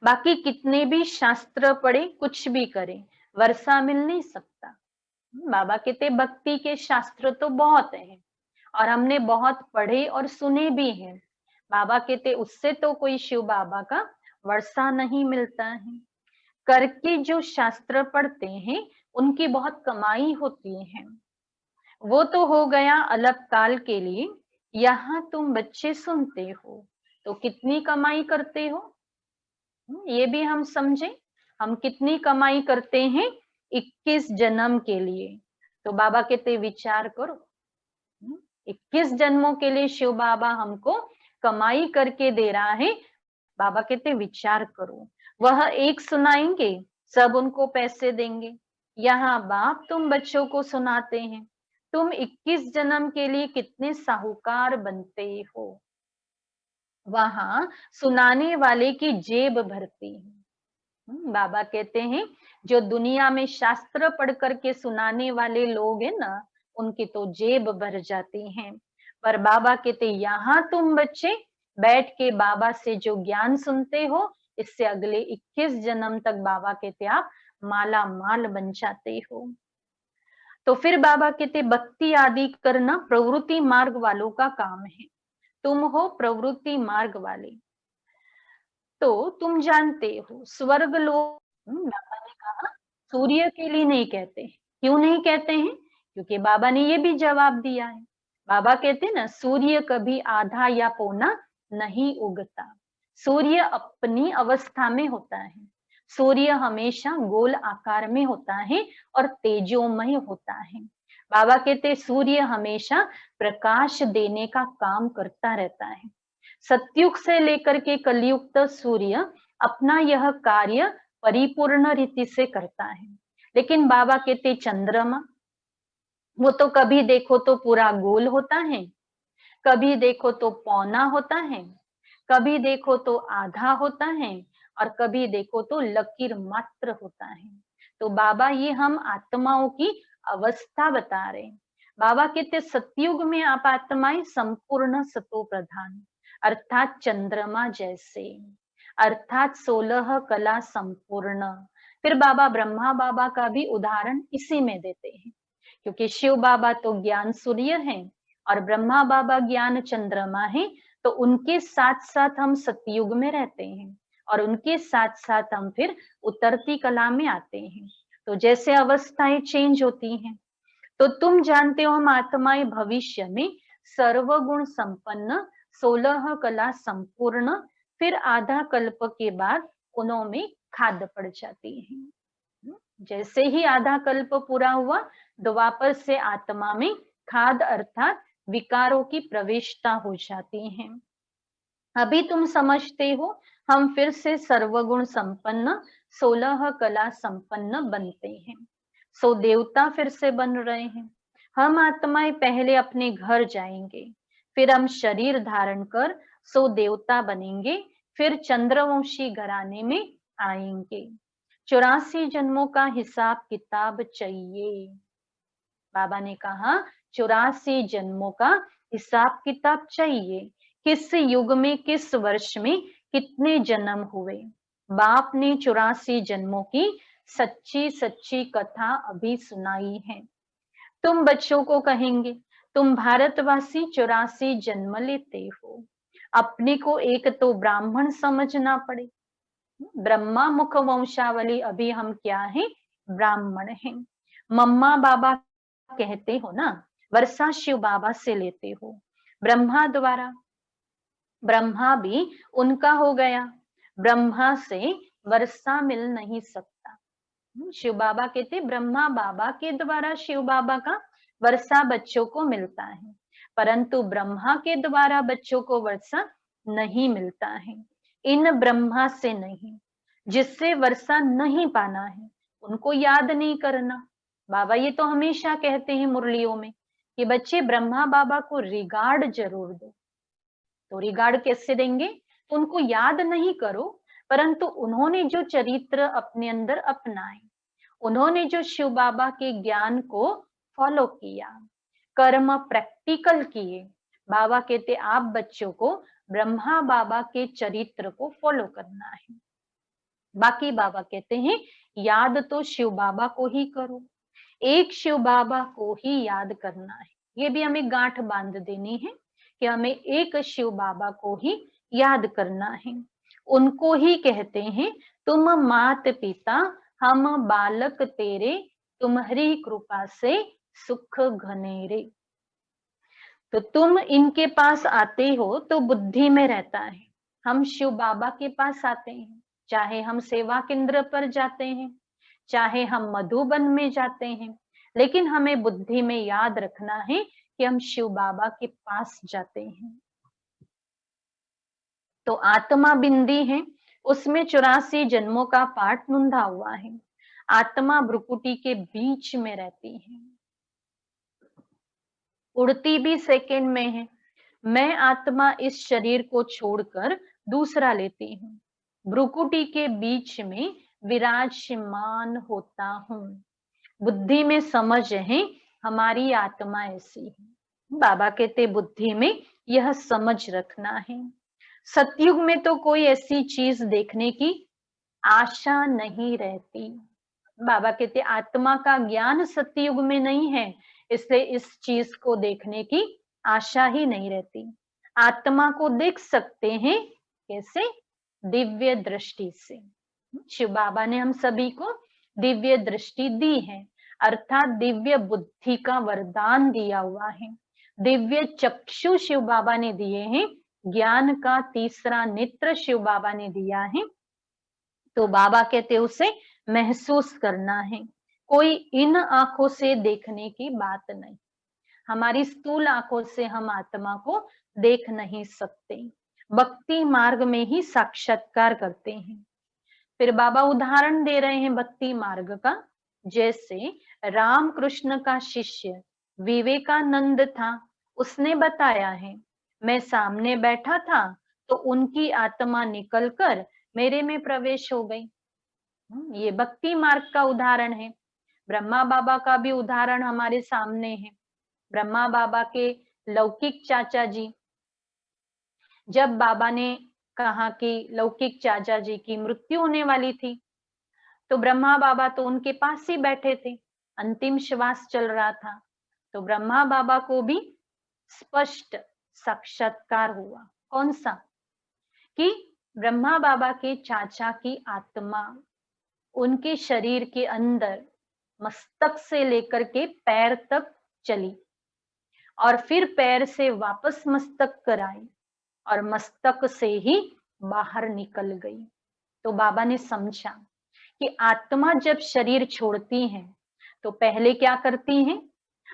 बाकी कितने भी शास्त्र पढ़े कुछ भी करें, वर्षा मिल नहीं सकता। बाबा कहते भक्ति के शास्त्र तो बहुत हैं और हमने बहुत पढ़े और सुने भी हैं। बाबा कहते उससे तो कोई शिव बाबा का वर्षा नहीं मिलता है। करके जो शास्त्र पढ़ते हैं उनकी बहुत कमाई होती है। वो तो हो गया अलग काल के लिए, यहाँ तुम बच्चे सुनते हो तो कितनी कमाई करते हो, ये भी हम समझे। हम कितनी कमाई करते हैं 21 जन्म के लिए। तो बाबा कहते विचार करो, 21 जन्मों के लिए शिव बाबा हमको कमाई करके दे रहा है। बाबा कहते विचार करो, वह एक सुनाएंगे सब उनको पैसे देंगे। यहाँ बाप तुम बच्चों को सुनाते हैं, तुम 21 जन्म के लिए कितने साहूकार बनते हो। वहां सुनाने वाले की जेब भरती है। बाबा कहते हैं जो दुनिया में शास्त्र पढ़ करके सुनाने वाले लोग हैं ना, उनकी तो जेब भर जाती है। पर बाबा कहते यहाँ तुम बच्चे बैठ के बाबा से जो ज्ञान सुनते हो, इससे अगले 21 जन्म तक बाबा कहते आप माला माल बन जाते हो। तो फिर बाबा कहते भक्ति आदि करना प्रवृत्ति मार्ग वालों का काम है। तुम हो प्रवृत्ति मार्ग वाले, तो तुम जानते हो स्वर्ग लोग, बाबा ने कहा सूर्य के लिए नहीं कहते। क्यों नहीं कहते हैं, क्योंकि बाबा ने ये भी जवाब दिया है। बाबा कहते ना सूर्य कभी आधा या पौना नहीं उगता, सूर्य अपनी अवस्था में होता है। सूर्य हमेशा गोल आकार में होता है और तेजोमय होता है। बाबा कहते सूर्य हमेशा प्रकाश देने का काम करता रहता है। सतयुग से लेकर के कलयुग तक सूर्य अपना यह कार्य परिपूर्ण रीति से करता है। लेकिन बाबा कहते चंद्रमा, वो तो कभी देखो तो पूरा गोल होता है, कभी देखो तो पौना होता है, कभी देखो तो आधा होता है और कभी देखो तो लकीर मात्र होता है। तो बाबा ये हम आत्माओं की अवस्था बता रहे हैं। बाबा कहते सतयुग में आप आत्माएं संपूर्ण सतो प्रधान अर्थात चंद्रमा जैसे, अर्थात 16 कला संपूर्ण। फिर बाबा ब्रह्मा बाबा का भी उदाहरण इसी में देते हैं, क्योंकि शिव बाबा तो ज्ञान सूर्य हैं और ब्रह्मा बाबा ज्ञान चंद्रमा है। तो उनके साथ साथ हम सतयुग में रहते हैं और उनके साथ साथ हम फिर उतरती कला में आते हैं। तो जैसे अवस्थाएं चेंज होती हैं, तो तुम जानते हो हम आत्माएं भविष्य में सर्वगुण संपन्न 16 कला संपूर्ण, फिर आधा कल्प के बाद उनमें खाद पड़ जाती है। जैसे ही आधा कल्प पूरा हुआ, द्वापर से आत्मा में खाद अर्थात विकारों की प्रवेशता हो जाती है। अभी तुम समझते हो हम फिर से सर्वगुण संपन्न 16 कला संपन्न बनते हैं। सो देवता फिर से बन रहे हैं। हम आत्माएं पहले अपने घर जाएंगे, फिर हम शरीर धारण कर सो देवता बनेंगे, फिर चंद्रवंशी घराने में आएंगे। 84 जन्मों का हिसाब किताब चाहिए। बाबा ने कहा 84 जन्मों का हिसाब किताब चाहिए, किस युग में किस वर्ष में कितने जन्म हुए। बाप ने 84 जन्मों की सच्ची सच्ची कथा अभी सुनाई है। तुम बच्चों को कहेंगे तुम भारतवासी 84 जन्म लेते हो, अपने को एक तो ब्राह्मण समझना पड़े। ब्रह्मा मुख वंशावली, अभी हम क्या है, ब्राह्मण हैं। मम्मा बाबा कहते हो ना, वर्षा शिव बाबा से लेते हो ब्रह्मा द्वारा, ब्रह्मा भी उनका हो गया, ब्रह्मा से वर्षा मिल नहीं सकता। शिव बाबा कहते ब्रह्मा बाबा के द्वारा शिव बाबा का वर्षा बच्चों को मिलता है, परंतु ब्रह्मा के द्वारा बच्चों को वर्षा नहीं मिलता है। इन ब्रह्मा से नहीं, जिससे वर्षा नहीं पाना है उनको याद नहीं करना। बाबा ये तो हमेशा कहते हैं मुरलियों में कि बच्चे ब्रह्मा बाबा को रिगार्ड जरूर दो। तो रिगार्ड कैसे देंगे, तो उनको याद नहीं करो, परंतु उन्होंने जो चरित्र अपने अंदर अपनाए, उन्होंने जो शिव बाबा के ज्ञान को फॉलो किया, कर्म प्रैक्टिकल किए। बाबा कहते आप बच्चों को ब्रह्मा बाबा के चरित्र को फॉलो करना है। बाकी बाबा कहते हैं याद तो शिव बाबा को ही करो, एक शिव बाबा को ही याद करना है। ये भी हमें गांठ बांध देनी है कि हमें एक शिव बाबा को ही याद करना है। उनको ही कहते हैं तुम मात पिता हम बालक तेरे, तुम्हारी कृपा से सुख घनेरे। तो तुम इनके पास आते हो तो बुद्धि में रहता है। हम शिव बाबा के पास आते हैं, चाहे हम सेवा केंद्र पर जाते हैं, चाहे हम मधुबन में जाते हैं, लेकिन हमें बुद्धि में याद रखना है कि हम शिव बाबा के पास जाते हैं। तो आत्मा बिंदी है, उसमें 84 जन्मों का पाठ नुंधा हुआ है। आत्मा भ्रुकुटी के बीच में रहती है, उड़ती भी सेकंड में है। मैं आत्मा इस शरीर को छोड़कर दूसरा लेती हूँ, भ्रुकुटी के बीच में विराजमान होता हूँ। बुद्धि में समझ है हमारी आत्मा ऐसी है। बाबा कहते बुद्धि में यह समझ रखना है। सतयुग में तो कोई ऐसी चीज देखने की आशा नहीं रहती। बाबा कहते आत्मा का ज्ञान सतयुग में नहीं है, इसलिए इस चीज को देखने की आशा ही नहीं रहती। आत्मा को देख सकते हैं कैसे, दिव्य दृष्टि से। शिव बाबा ने हम सभी को दिव्य दृष्टि दी है, अर्थात दिव्य बुद्धि का वरदान दिया हुआ है। दिव्य चक्षु शिव बाबा ने दिए हैं, ज्ञान का तीसरा नेत्र शिव बाबा ने दिया है। तो बाबा कहते उसे महसूस करना है। कोई इन आंखों से देखने की बात नहीं। हमारी स्थूल आंखों से हम आत्मा को देख नहीं सकते, भक्ति मार्ग में ही साक्षात्कार करते हैं। फिर बाबा उदाहरण दे रहे हैं भक्ति मार्ग का। जैसे रामकृष्ण का शिष्य विवेकानंद था, उसने बताया है, मैं सामने बैठा था तो उनकी आत्मा निकलकर मेरे में प्रवेश हो गई। ये भक्ति मार्ग का उदाहरण है। ब्रह्मा बाबा का भी उदाहरण हमारे सामने है। ब्रह्मा बाबा के लौकिक चाचा जी, जब बाबा ने कहा कि लौकिक चाचा जी की मृत्यु होने वाली थी, तो ब्रह्मा बाबा तो उनके पास ही बैठे थे, अंतिम श्वास चल रहा था। तो ब्रह्मा बाबा को भी स्पष्ट साक्षात्कार हुआ। कौन सा? कि ब्रह्मा बाबा के चाचा की आत्मा उनके शरीर के अंदर मस्तक से लेकर के पैर तक चली और फिर पैर से वापस मस्तक कर आई और मस्तक से ही बाहर निकल गई। तो बाबा ने समझा कि आत्मा जब शरीर छोड़ती है तो पहले क्या करती है?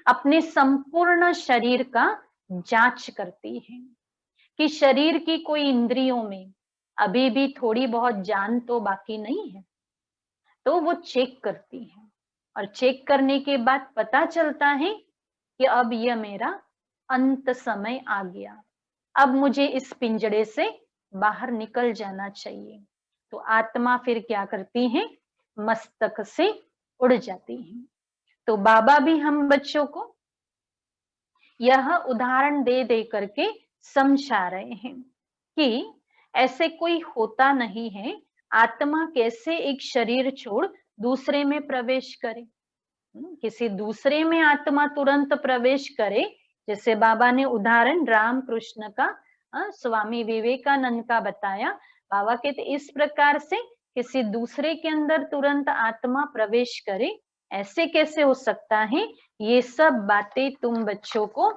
अपने संपूर्ण शरीर का जांच करती है कि शरीर की कोई इंद्रियों में अभी भी थोड़ी बहुत जान तो बाकी नहीं है। तो वो चेक करती है और चेक करने के बाद पता चलता है कि अब यह मेरा अंत समय आ गया, अब मुझे इस पिंजड़े से बाहर निकल जाना चाहिए। तो आत्मा फिर क्या करती है? मस्तक से उड़ जाती है। तो बाबा भी हम बच्चों को यह उदाहरण दे दे करके समझा रहे हैं कि ऐसे कोई होता नहीं है, आत्मा कैसे एक शरीर छोड़ दूसरे में प्रवेश करे। किसी दूसरे में आत्मा तुरंत प्रवेश करे, जैसे बाबा ने उदाहरण रामकृष्ण का, स्वामी विवेकानंद का बताया। बाबा कहते इस प्रकार से किसी दूसरे के अंदर तुरंत आत्मा प्रवेश करे, ऐसे कैसे हो सकता है? ये सब बातें तुम बच्चों को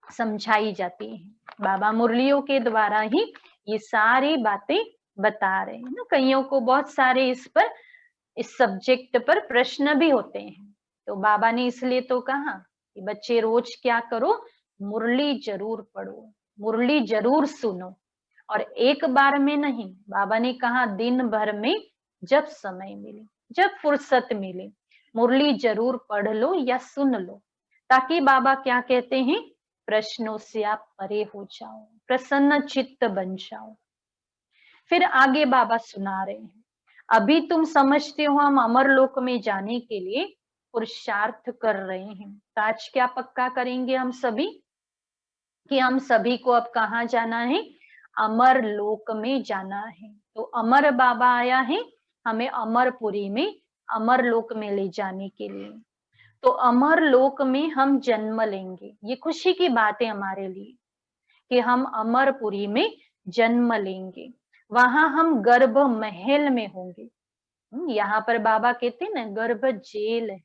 समझाई जाती हैं। बाबा मुरलियों के द्वारा ही ये सारी बातें बता रहे हैं ना। कईयों को बहुत सारे इस सब्जेक्ट पर प्रश्न भी होते हैं, तो बाबा ने इसलिए तो कहा कि बच्चे रोज क्या करो? मुरली जरूर पढ़ो, मुरली जरूर सुनो, और एक बार में नहीं। बाबा ने कहा दिन भर में जब समय मिले, जब फुर्सत मिले, मुरली जरूर पढ़ लो या सुन लो, ताकि बाबा क्या कहते हैं? प्रश्नों से आप परे हो जाओ, प्रसन्न चित्त बन जाओ। फिर आगे बाबा सुना रहे हैं, अभी तुम समझते हो हम अमर लोक में जाने के लिए पुरुषार्थ कर रहे हैं। तो आज क्या पक्का करेंगे हम सभी कि हम सभी को अब कहाँ जाना है? अमर लोक में जाना है। तो अमर बाबा आया है हमें अमरपुरी में, अमर लोक में ले जाने के लिए। तो अमर लोक में हम जन्म लेंगे, ये खुशी की बात है हमारे लिए कि हम अमरपुरी में जन्म लेंगे। वहां हम गर्भ महल में होंगे। यहाँ पर बाबा कहते हैं ना, गर्भ जेल है,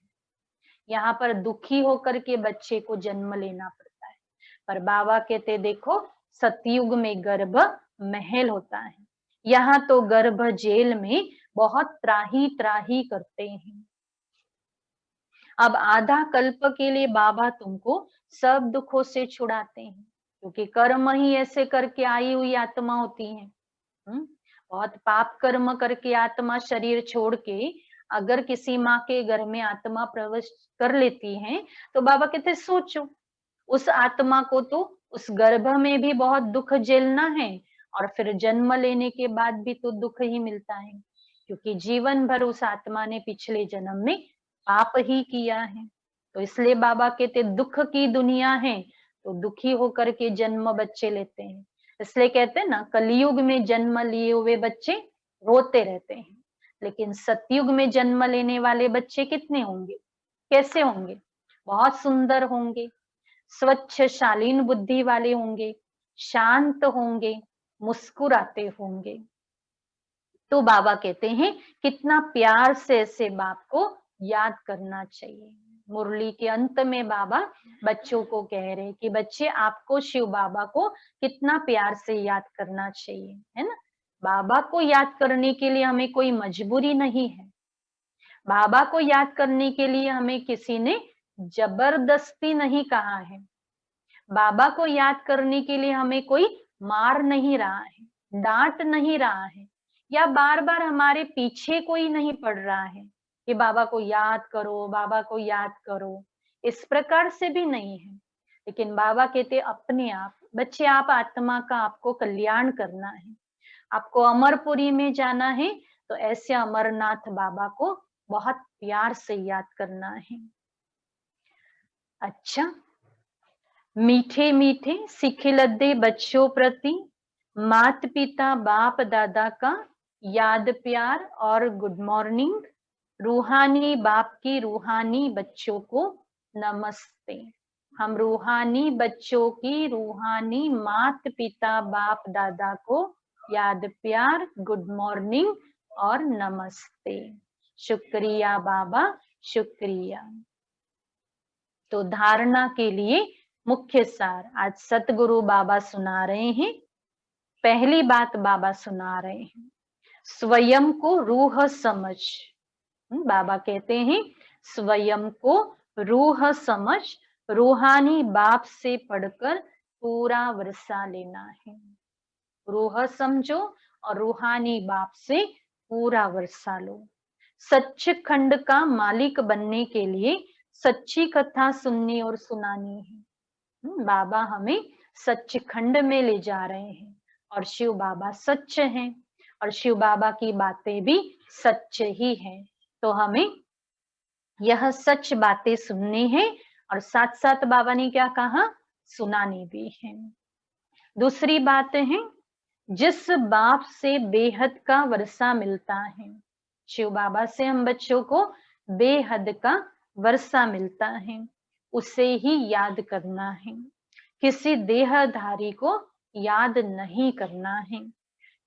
यहाँ पर दुखी होकर के बच्चे को जन्म लेना पड़ता है। पर बाबा कहते देखो, सतयुग में गर्भ महल होता है, यहाँ तो गर्भ जेल में बहुत त्राही त्राही करते हैं। अब आधा कल्प के लिए बाबा तुमको सब दुखों से छुड़ाते हैं, क्योंकि कर्म ही ऐसे करके आई हुई आत्मा होती है। बहुत पाप कर्म करके आत्मा शरीर छोड़ के अगर किसी माँ के घर में आत्मा प्रवेश कर लेती है, तो बाबा कहते सोचो, उस आत्मा को तो उस गर्भ में भी बहुत दुख झेलना है, और फिर जन्म लेने के बाद भी तो दुख ही मिलता है, क्योंकि जीवन भर उस आत्मा ने पिछले जन्म में पाप ही किया है। तो इसलिए बाबा कहते दुख की दुनिया है, तो दुखी होकर के जन्म बच्चे लेते हैं। इसलिए कहते हैं ना, कलयुग में जन्म लिए हुए बच्चे रोते रहते हैं, लेकिन सतयुग में जन्म लेने वाले बच्चे कितने होंगे? कैसे होंगे? बहुत सुंदर होंगे, स्वच्छ शालीन बुद्धि वाले होंगे, शांत होंगे, मुस्कुराते होंगे। तो बाबा कहते हैं कितना प्यार से ऐसे बाप को याद करना चाहिए। मुरली के अंत में बाबा बच्चों को कह रहे कि बच्चे आपको शिव बाबा को कितना प्यार से याद करना चाहिए, है ना। बाबा को याद करने के लिए हमें कोई मजबूरी नहीं है। बाबा को याद करने के लिए हमें किसी ने जबरदस्ती नहीं कहा है। बाबा को याद करने के लिए हमें कोई मार नहीं रहा है, डांट नहीं रहा है, या बार बार हमारे पीछे कोई नहीं पड़ रहा है कि बाबा को याद करो, बाबा को याद करो। इस प्रकार से भी नहीं है। लेकिन बाबा कहते अपने आप, बच्चे आप आत्मा का आपको कल्याण करना है, आपको अमरपुरी में जाना है, तो ऐसे अमरनाथ बाबा को बहुत प्यार से याद करना है। अच्छा, मीठे मीठे सिखिलद्दे बच्चों प्रति मात पिता बाप दादा का याद प्यार और गुड मॉर्निंग। रूहानी बाप की रूहानी बच्चों को नमस्ते। हम रूहानी बच्चों की रूहानी मात पिता बाप दादा को याद प्यार, गुड मॉर्निंग और नमस्ते। शुक्रिया बाबा, शुक्रिया। तो धारणा के लिए मुख्य सार आज सतगुरु बाबा सुना रहे हैं। पहली बात बाबा सुना रहे हैं, स्वयं को रूह समझ। बाबा कहते हैं स्वयं को रूह समझ, रूहानी बाप से पढ़कर पूरा वर्षा लेना है। रूह समझो और रूहानी बाप से पूरा वर्षा लो। सच्चिखंड का मालिक बनने के लिए सच्ची कथा सुननी और सुनानी है। बाबा हमें सच्चिखंड में ले जा रहे हैं और शिव बाबा सच हैं और शिव बाबा की बातें भी सच ही हैं। तो हमें यह सच बातें सुननी है और साथ साथ बाबा ने क्या कहा, सुनानी भी है। दूसरी बात है, जिस बाप से बेहद का वर्षा मिलता है, शिव बाबा से हम बच्चों को बेहद का वर्षा मिलता है, उसे ही याद करना है। किसी देहधारी को याद नहीं करना है।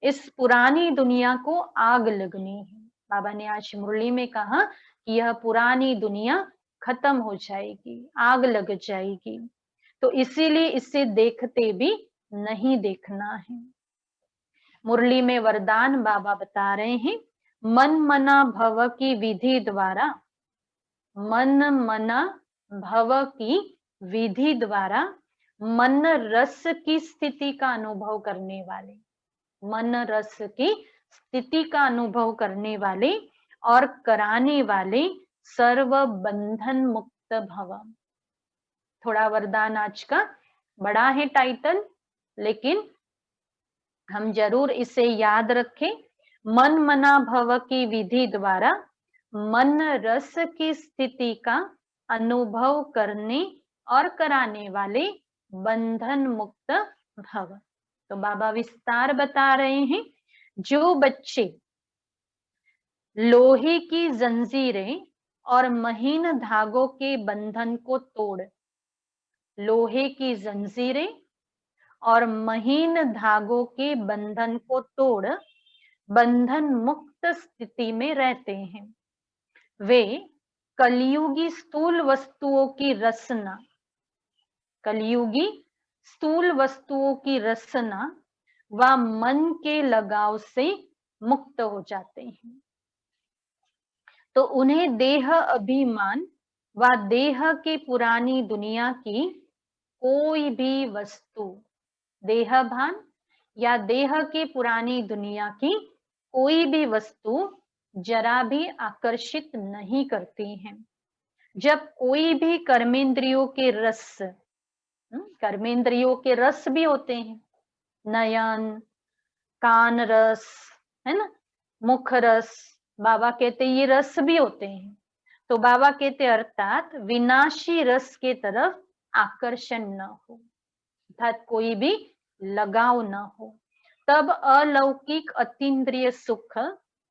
इस पुरानी दुनिया को आग लगनी है। बाबा ने आज मुरली में कहा कि यह पुरानी दुनिया खत्म हो जाएगी, आग लग जाएगी, तो इसीलिए इसे देखते भी नहीं देखना है। मुरली में वरदान बाबा बता रहे हैं, मन मना भव की विधि द्वारा, मन मना भव की विधि द्वारा मन रस की स्थिति का अनुभव करने वाले, मन रस की स्थिति का अनुभव करने वाले और कराने वाले सर्व बंधन मुक्त भव। थोड़ा वरदान आज का बड़ा है टाइटल, लेकिन हम जरूर इसे याद रखें। मन मना भव की विधि द्वारा मन रस की स्थिति का अनुभव करने और कराने वाले बंधन मुक्त भव। तो बाबा विस्तार बता रहे हैं, जो बच्चे लोहे की जंजीरें और महीन धागों के बंधन को तोड़, लोहे की जंजीरें और महीन धागों के बंधन को तोड़ बंधन मुक्त स्थिति में रहते हैं, वे कलयुगी स्थूल वस्तुओं की रसना, कलयुगी स्थूल वस्तुओं की रसना व मन के लगाव से मुक्त हो जाते हैं। तो उन्हें देह अभिमान व देह की पुरानी दुनिया की कोई भी वस्तु, देह भान या देह की पुरानी दुनिया की कोई भी वस्तु जरा भी आकर्षित नहीं करती हैं। जब कोई भी कर्मेंद्रियों के रस, कर्मेंद्रियों के रस भी होते हैं, नयन, कान रस, है ना, मुख रस, बाबा कहते ये रस भी होते हैं। तो बाबा कहते अर्थात विनाशी रस के तरफ आकर्षण न हो, अर्थात कोई भी लगाव न हो, तब अलौकिक अतीन्द्रिय सुख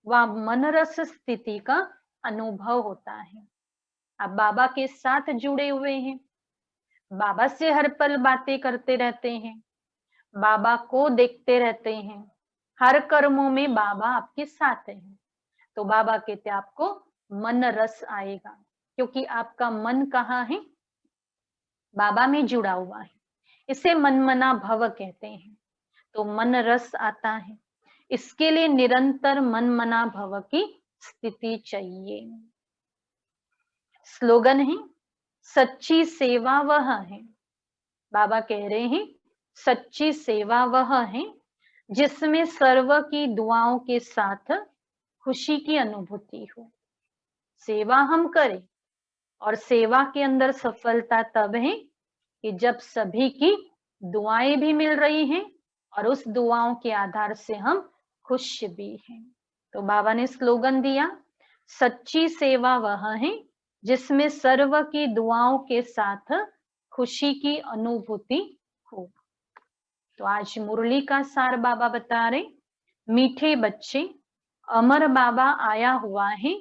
व मनरस स्थिति का अनुभव होता है। आप बाबा के साथ जुड़े हुए हैं, बाबा से हर पल बातें करते रहते हैं, बाबा को देखते रहते हैं, हर कर्मों में बाबा आपके साथ हैं, तो बाबा कहते आपको मन रस आएगा, क्योंकि आपका मन कहाँ है, बाबा में जुड़ा हुआ है। इसे मनमना भव कहते हैं। तो मन रस आता है, इसके लिए निरंतर मन मना भव की स्थिति चाहिए। स्लोगन है, सच्ची सेवा वह है। बाबा कह रहे हैं, सच्ची सेवा वह है जिसमें सर्व की दुआओं के साथ खुशी की अनुभूति हो। सेवा हम करें और सेवा के अंदर सफलता तब है कि जब सभी की दुआएं भी मिल रही हैं और उस दुआओं के आधार से हम खुश भी हैं। तो बाबा ने स्लोगन दिया, सच्ची सेवा वह है जिसमें सर्व की दुआओं के साथ खुशी की अनुभूति हो। तो आज मुरली का सार बाबा बता रहे, मीठे बच्चे, अमर बाबा आया हुआ है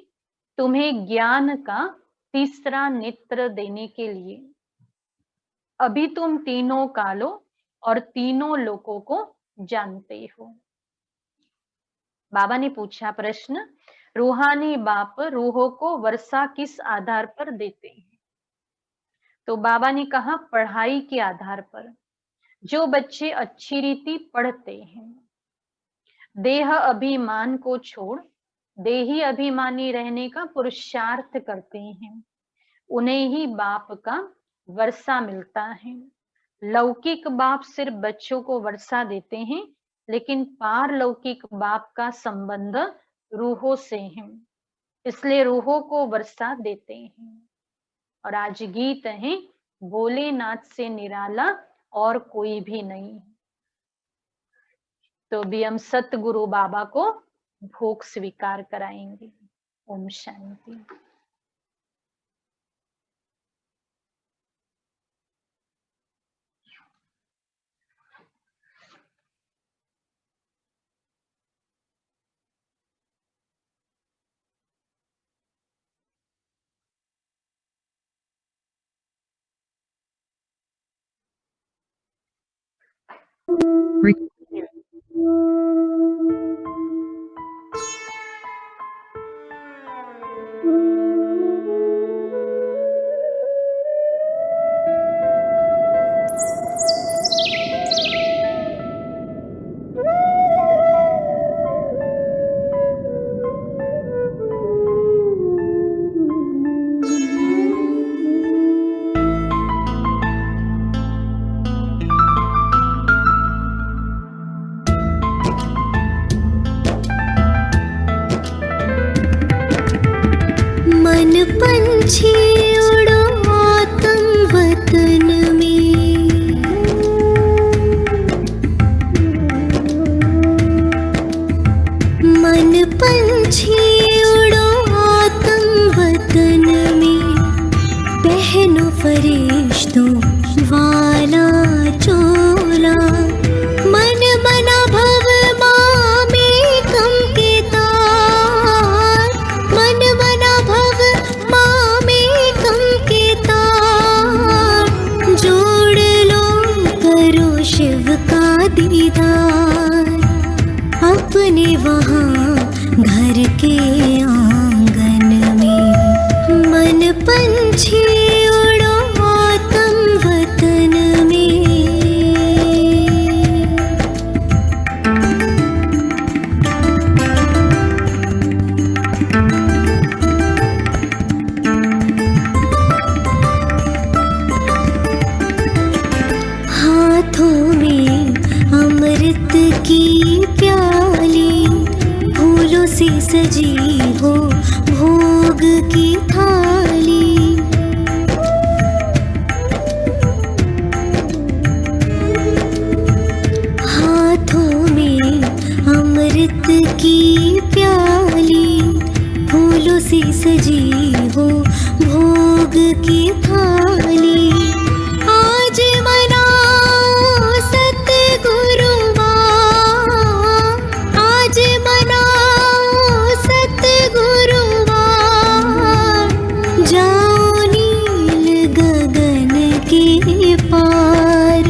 तुम्हें ज्ञान का तीसरा नेत्र देने के लिए। अभी तुम तीनों कालों और तीनों लोकों को जानते हो। बाबा ने पूछा प्रश्न, रूहानी बाप रूहों को वर्षा किस आधार पर देते हैं? तो बाबा ने कहा, पढ़ाई के आधार पर। जो बच्चे अच्छी रीति पढ़ते हैं, देह अभिमान को छोड़ देही अभिमानी रहने का पुरुषार्थ करते हैं, उन्हें ही बाप का वर्षा मिलता है। लौकिक बाप सिर्फ बच्चों को वर्षा देते हैं, लेकिन पारलौकिक बाप का संबंध रूहों से है, इसलिए रूहों को वर्षा देते हैं। और आज गीत है, भोलेनाथ से निराला और कोई भी नहीं। तो भी हम सतगुरु बाबा को भोग स्वीकार कराएंगे। ओम शांति। पंछी उड़ो आतम वतन में, मन पंछी उड़ो आतम वतन में, पहनो फरिश्तों वाला चोला, मन मना भव माँ में कम के तार, मन मना भव माँ में कम के तार, जोड़ लो करो शिव का दीदार, अपने वहाँ घर के आंगन में, मन पंछी उड़ो आतम वतन में। हाथों में अमृत की प्याली, फूलों से सजी हो भोग की थाली, हाथों में अमृत की प्याली, फूलों से सजी हो भोग की थाली, आज मनाओ सतगुरुवार, आज मनाओ सतगुरुवार, जाओ नील गगन के पार,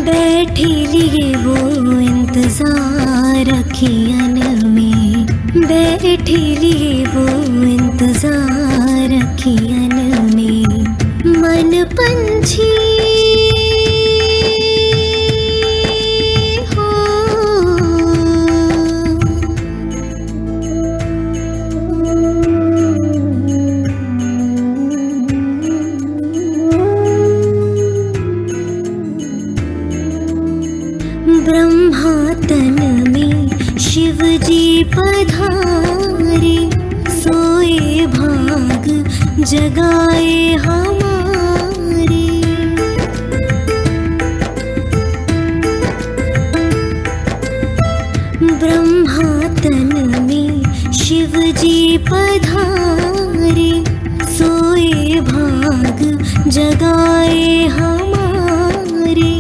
बैठे लिए वो इंतजार अखियन में, बैठे लिए वो इंतजार अखियन में, मन पर तन में शिव जी पधारे, सोए भाग जगाए हमारे। ब्रह्मा तन में शिव जी पधारे, सोए भाग जगाए हमारे।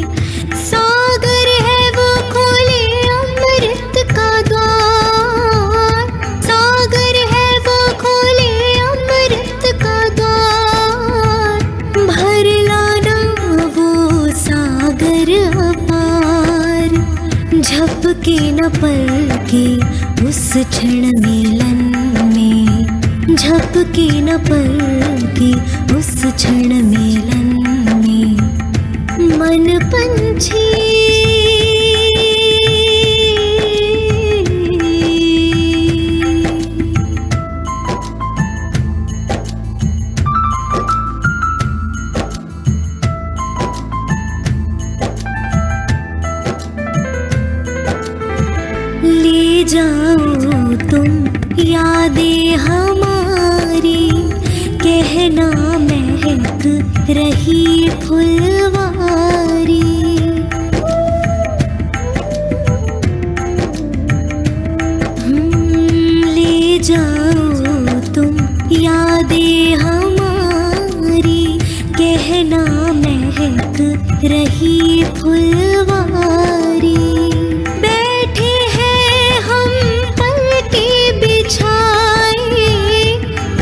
सागर है वो खोले अमृत का द्वार, सागर है वो खोले अमृत का द्वार। भर लाना वो सागर अपार, झपके न पलके उस क्षण मिलन में, झपके न पलके उस क्षण मिलन में। मन पंछी ले जाओ तुम यादें हमारी, कहना महक रही फुलवारी। ले जाओ तुम यादें हमारी, कहना महक रही फुलवारी। बैठे हैं हम पलके बिछाए,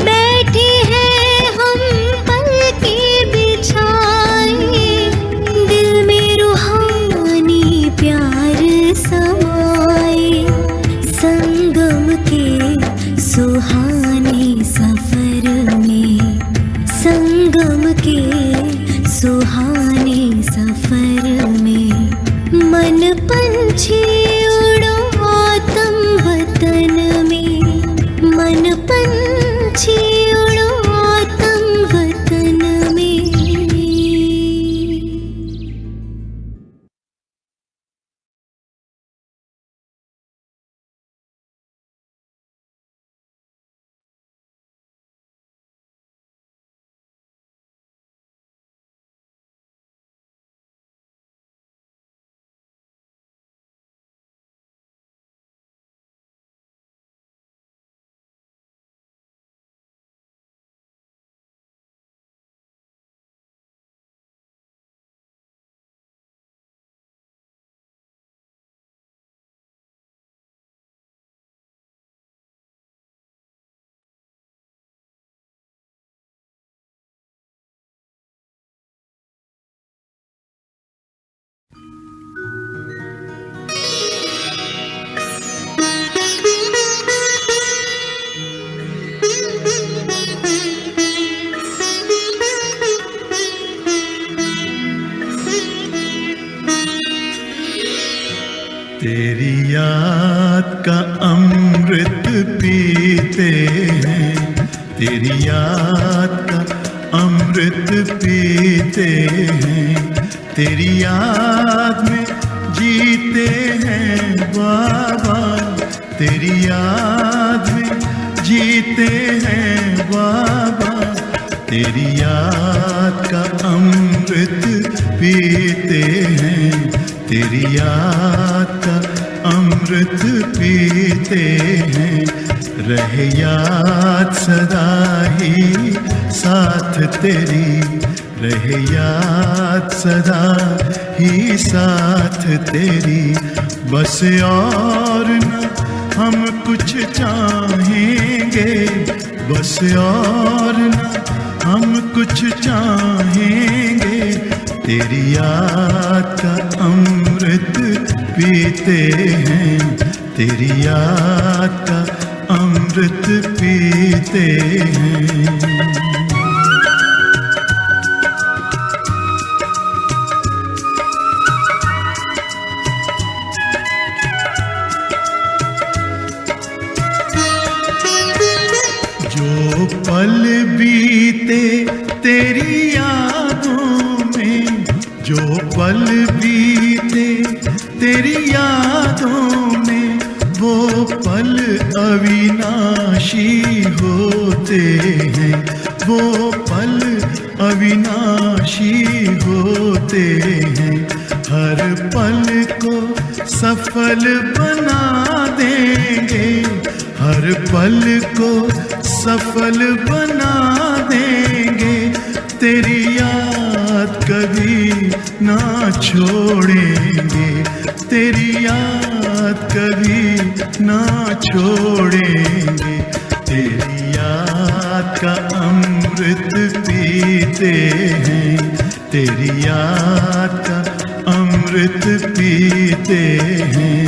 बैठे हैं हम पलके बिछाए। दिल में रूहानी प्यार समाए, संगम के सुहाने सफर में, संगम के सुहाने सफर में। मन पंछी उड़ो आत्म वतन में, मन पंछी उड़ो आत्म वतन में। तेरी याद का अमृत पीते हैं, तेरी याद का अमृत पीते हैं। तेरी याद में जीते हैं बाबा, तेरी याद में जीते हैं बाबा। तेरी याद का अमृत पीते हैं, तेरी याद का अमृत पीते हैं। रहे याद सदा ही साथ तेरी, रहे याद सदा ही साथ तेरी। बस और न हम कुछ चाहेंगे, बस और न हम कुछ चाहेंगे। तेरी याद का अमृत पीते हैं, तेरी याद का अमृत पीते हैं। जो पल बीते तेरी यादों में, जो पल पल बीते तेरी यादों में, वो पल अविनाशी होते हैं, वो पल अविनाशी होते हैं। हर पल को सफल बना देंगे, हर पल को सफल बना देंगे। तेरी याद कभी ना छोड़ेंगे, तेरी याद कभी ना छोड़ेंगे। तेरी याद का अमृत पीते हैं, तेरी याद का अमृत पीते हैं।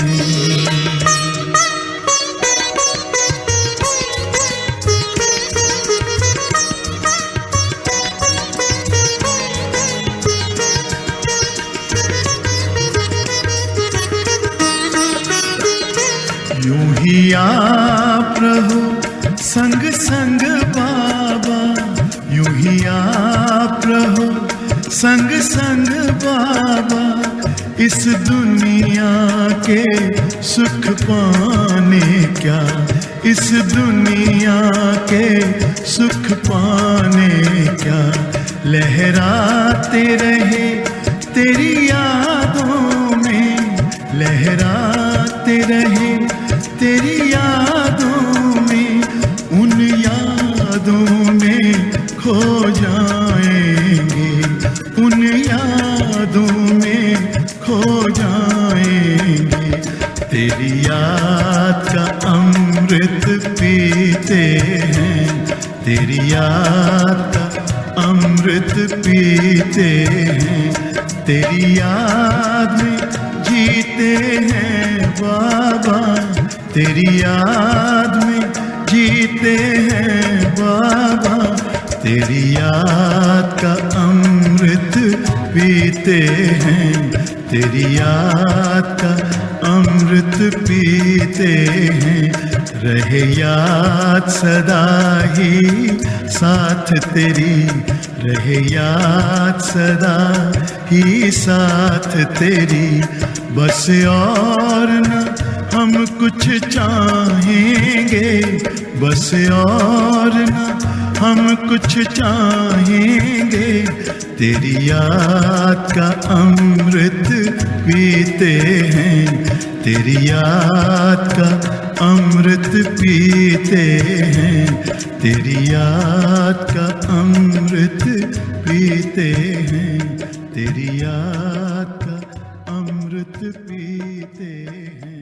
यूं ही आप रहो संग संग बाबा, यूं ही आप रहो संग संग बाबा। इस दुनिया के सुख पाने क्या, इस दुनिया के सुख पाने क्या। लहराते रहे तेरी यादों में, लहराते रहे तेरी यादों में। उन यादों में खो जाएंगे, उन यादों में खो जाएंगे। तेरी याद का अमृत पीते हैं, तेरी याद का अमृत पीते हैं। तेरी याद में जीते हैं बाबा, तेरी याद में जीते हैं बाबा। तेरी याद का अमृत पीते हैं, तेरी याद का अमृत पीते हैं। रहे याद सदा ही साथ तेरी, रहे याद सदा ही साथ तेरी। बस और न हम कुछ चाहेंगे, बस और न हम कुछ चाहेंगे। तेरी याद का अमृत पीते हैं, तेरी याद का अमृत पीते हैं। तेरी याद का अमृत पीते हैं, तेरी याद का अमृत पीते हैं।